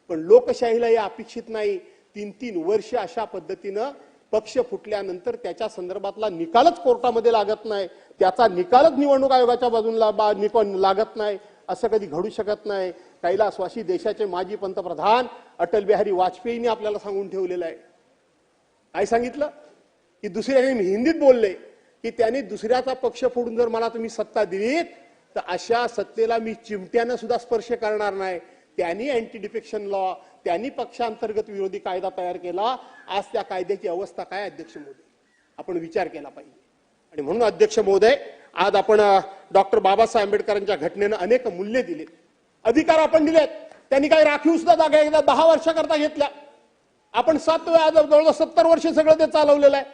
पण लोकशाहीला हे अपेक्षित नाही. 3-3 वर्ष अशा पद्धतीनं पक्ष फुटल्यानंतर त्याच्या संदर्भातला निकालच कोर्टामध्ये लागत नाही, त्याचा निकालच निवडणूक आयोगाच्या बाजूला लागत नाही. असं कधी घडू शकत नाही. कैलासवासी देशाचे माजी पंतप्रधान अटल बिहारी वाजपेयींनी आपल्याला सांगून ठेवलेलं आहे. काय सांगितलं की दुसऱ्याने हिंदीत बोलले की त्यांनी दुसऱ्याचा पक्ष फोडून जर मला तुम्ही सत्ता दिलीत तर अशा सत्तेला मी चिमट्यानं सुद्धा स्पर्श करणार नाही. त्यांनी अँटी डिफेक्शन लॉ, त्यांनी पक्षांतर्गत विरोधी कायदा तयार केला. आज त्या कायद्याची अवस्था काय अध्यक्ष महोदय, आपण विचार केला पाहिजे. आणि म्हणून अध्यक्ष महोदय, आज आपण डॉक्टर बाबासाहेब आंबेडकरांच्या घटनेनं अनेक मूल्य दिले, अधिकार आपण दिलेत. त्यांनी काही राखीव सुद्धा जागा एकदा 10 वर्षाकरता घेतल्या. आपण 7 वेळा, जवळजवळ 70 वर्ष सगळं ते चालवलेलं आहे.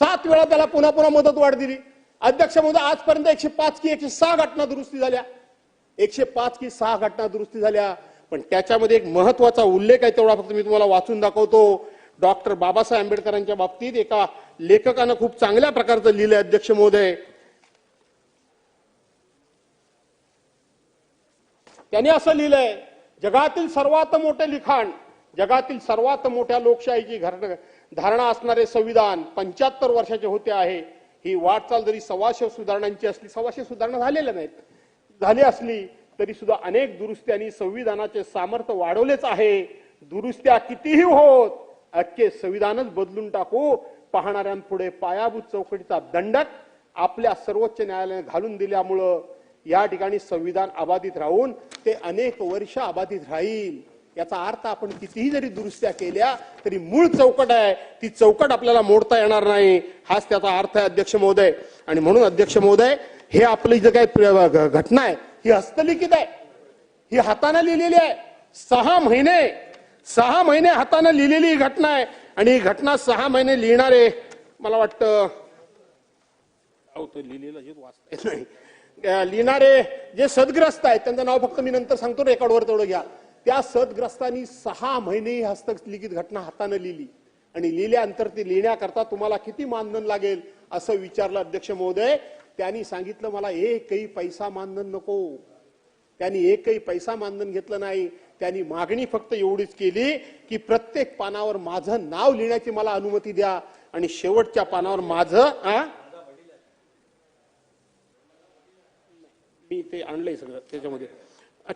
7 वेळा त्याला पुन्हा मदत वाढ दिली. अध्यक्ष महोदय, आजपर्यंत 105 की 106 घटना दुरुस्ती झाल्या, 105 की 6 घटना दुरुस्ती झाल्या. पण त्याच्यामध्ये एक महत्वाचा उल्लेख आहे, तेवढा फक्त मी तुम्हाला वाचून दाखवतो. डॉक्टर बाबासाहेब आंबेडकरांच्या बाबतीत एका लेखकानं खूप चांगल्या प्रकारचं लिहिलंय अध्यक्ष महोदय. त्यांनी असं लिहिलंय, जगातील सर्वात मोठे लिखाण, जगातील सर्वात मोठ्या लोकशाहीची धारणा असणारे संविधान 75 वर्षाचे होते आहे. ही वाटचाल जरी 125 सुधारणांची असली, 125 सुधारणा झालेल्या नाहीत, झाली असली तरी सुद्धा अनेक दुरुस्त्यांनी संविधानाचे सामर्थ्य वाढवलेच आहे. दुरुस्त्या कितीही होत, अख्खे संविधानच बदलून टाकू पाहणाऱ्यांपुढे पायाभूत चौकटीचा दंडक आपल्या सर्वोच्च न्यायालयाने घालून दिल्यामुळं या ठिकाणी संविधान अबाधित राहून ते अनेक वर्ष अबाधित राहील. याचा अर्थ आपण कितीही जरी दुरुस्त्या केल्या तरी मूळ चौकट आहे, ती चौकट आपल्याला मोडता येणार नाही, हाच त्याचा अर्थ आहे अध्यक्ष महोदय. आणि म्हणून अध्यक्ष महोदय, हे आपली जे काही घटना आहे ही हस्तलिखित आहे, ही हाताने लिहिलेली आहे. 6 महिने हाताने लिहिलेली ही घटना आहे. आणि ही घटना 6 महिने लिहिणारे, मला वाटतं लिहिलेलं जे वाचता येत नाही, लिहिणारे जे सदग्रस्त आहेत त्यांचं नाव फक्त मी नंतर सांगतो, रेकॉर्डवर तेवढं घ्या. त्या सदग्रस्तांनी 6 महिने ही हस्तलिखित घटना हाताने लिहिली. आणि लिहिल्यानंतर ती लिहिण्याकरता तुम्हाला किती मानधन लागेल असं विचारलं अध्यक्ष महोदय. त्यांनी सांगितलं, मला एकही पैसा मानधन नको. त्यांनी एकही पैसा मानधन घेतलं नाही. त्यांनी मागणी फक्त एवढीच केली की प्रत्येक पानावर माझं नाव लिहिण्याची मला अनुमती द्या. आणि शेवटच्या पानावर माझं मी ते आणलंय सगळं त्याच्यामध्ये,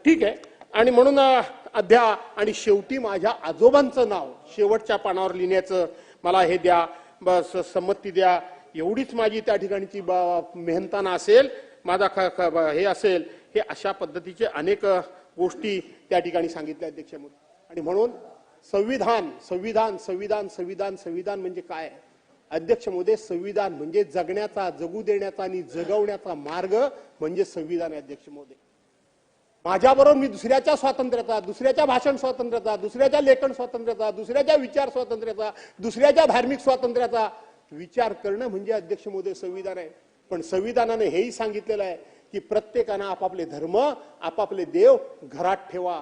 ठीक आहे. आणि म्हणून अध्या आणि शेवटी माझ्या आजोबांचं नाव शेवटच्या पानावर लिहिण्याचं मला हे द्या, बस संमती द्या. एवढीच माझी त्या ठिकाणची मेहनताना असेल, माझा हे असेल. हे अशा पद्धतीचे अनेक गोष्टी त्या ठिकाणी सांगितल्या अध्यक्ष महोदय. आणि म्हणून संविधान संविधान संविधान संविधान संविधान म्हणजे काय अध्यक्ष महोदय? संविधान म्हणजे जगण्याचा, जगू देण्याचा आणि जगवण्याचा मार्ग म्हणजे संविधान आहे अध्यक्ष महोदय. माझ्याबरोबर मी दुसऱ्याच्या स्वातंत्र्याचा, दुसऱ्याच्या भाषण स्वातंत्र्याचा, दुसऱ्याच्या लेखन स्वातंत्र्याचा, दुसऱ्याच्या विचार स्वातंत्र्याचा, दुसऱ्याच्या धार्मिक स्वातंत्र्याचा विचार करणं म्हणजे अध्यक्ष महोदय संविधान आहे. पण संविधानाने हेही सांगितलेलं आहे की प्रत्येकानं आपापले धर्म, आपापले देव घरात ठेवा,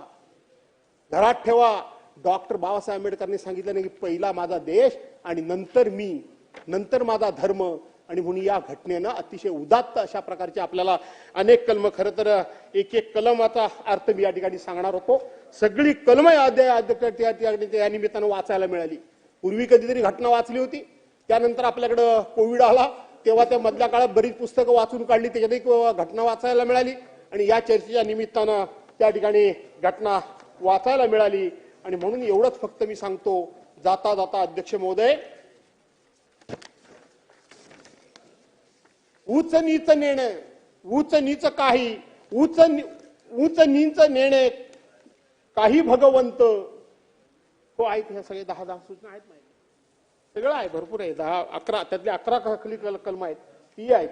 घरात ठेवा. डॉक्टर बाबासाहेब आंबेडकरांनी सांगितलं नाही की पहिला माझा देश आणि नंतर मी, नंतर माझा धर्म. आणि म्हणून या घटनेनं अतिशय उदात्त अशा प्रकारचे आपल्याला अनेक कलम, खरं तर एक एक कलमाचा अर्थ मी या ठिकाणी सांगणार होतो. सगळी कलम या निमित्तानं वाचायला मिळाली. पूर्वी कधीतरी घटना वाचली होती, त्यानंतर आपल्याकडं कोविड आला, तेव्हा त्या मधल्या काळात बरीच पुस्तकं वाचून काढली, त्याच्यात एक घटना वाचायला मिळाली. आणि या चर्चेच्या निमित्तानं त्या ठिकाणी घटना वाचायला मिळाली. आणि म्हणून एवढंच फक्त मी सांगतो जाता जाता अध्यक्ष महोदय, उच्च नीच नेणे, उच्च नीच काही, उच्च नीच नेणे काही भगवंत हो आहेत. ह्या सगळे 10 सूचना आहेत, माहिती सगळं आहे, भरपूर आहे. 10-11 त्यातले 11 कलम आहेत, ती आहेत.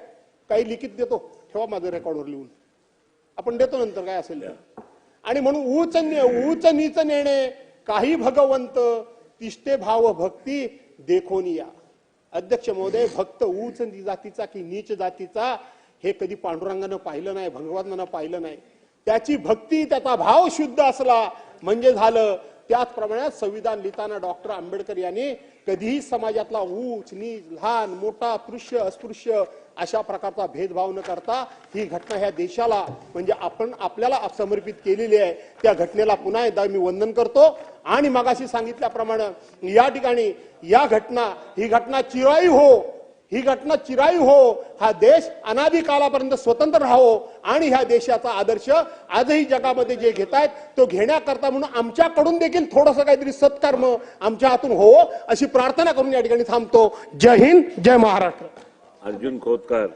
काही लिखित देतो, ठेवा माझं रेकॉर्डवर लिहून, आपण देतो नंतर काय असेल. आणि म्हणून उच्च नीच नेणे काही भगवंत, तिष्ठे भाव भक्ती देखोन या. अध्यक्ष महोदय, भक्त उच्च जातीचा की नीच जातीचा हे कधी पांडुरंगानं पाहिलं नाही, भगवानानं पाहिलं नाही. त्याची भक्ती, त्याचा भाव शुद्ध असला म्हणजे झालं. त्याचप्रमाणे संविधान लिहिताना डॉक्टर आंबेडकर यांनी कधीही समाजातला ऊच नीच, लहान मोठा, स्पृश्य अस्पृश्य अशा प्रकारचा भेदभाव न करता ही घटना ह्या देशाला म्हणजे आपण आपल्याला समर्पित केलेली आहे. त्या घटनेला पुन्हा एकदा मी वंदन करतो. आणि मगाशी सांगितल्याप्रमाणे या ठिकाणी ही घटना चिराई हो, ही घटना चिराई हो, हा देश अनादी कालापर्यंत स्वतंत्र राहो. आणि ह्या देशाचा आदर्श आजही जगामध्ये जे घेतायत तो घेण्याकरता म्हणून आमच्याकडून देखील थोडंसं काहीतरी सत्कर्म आमच्या हातून हो अशी प्रार्थना करून या ठिकाणी थांबतो. जय हिंद, जय महाराष्ट्र. अर्जुन खोतकर.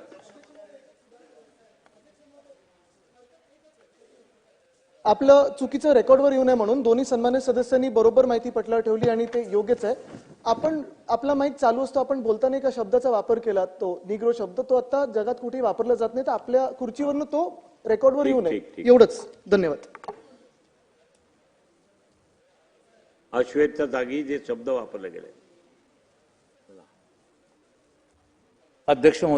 आपलं चुकीचं रेकॉर्डवर येऊ नये म्हणून दोन्ही सन्मान्य सदस्यांनी बरोबर माहिती पटलावर ठेवली आणि ते योग्यच आहे. आपण आपला माईक चालू असतो, आपण बोलताना एका शब्दाचा वापर केला, तो निग्रो शब्द, तो आता जगात कुठेही वापरला जात नाही, तर आपल्या खुर्चीवरनं तो रेकॉर्डवर येऊ नये. एवढंच, धन्यवाद. अश्वेतच्या जागी जे शब्द वापरले गेले. अध्यक्ष महोदय.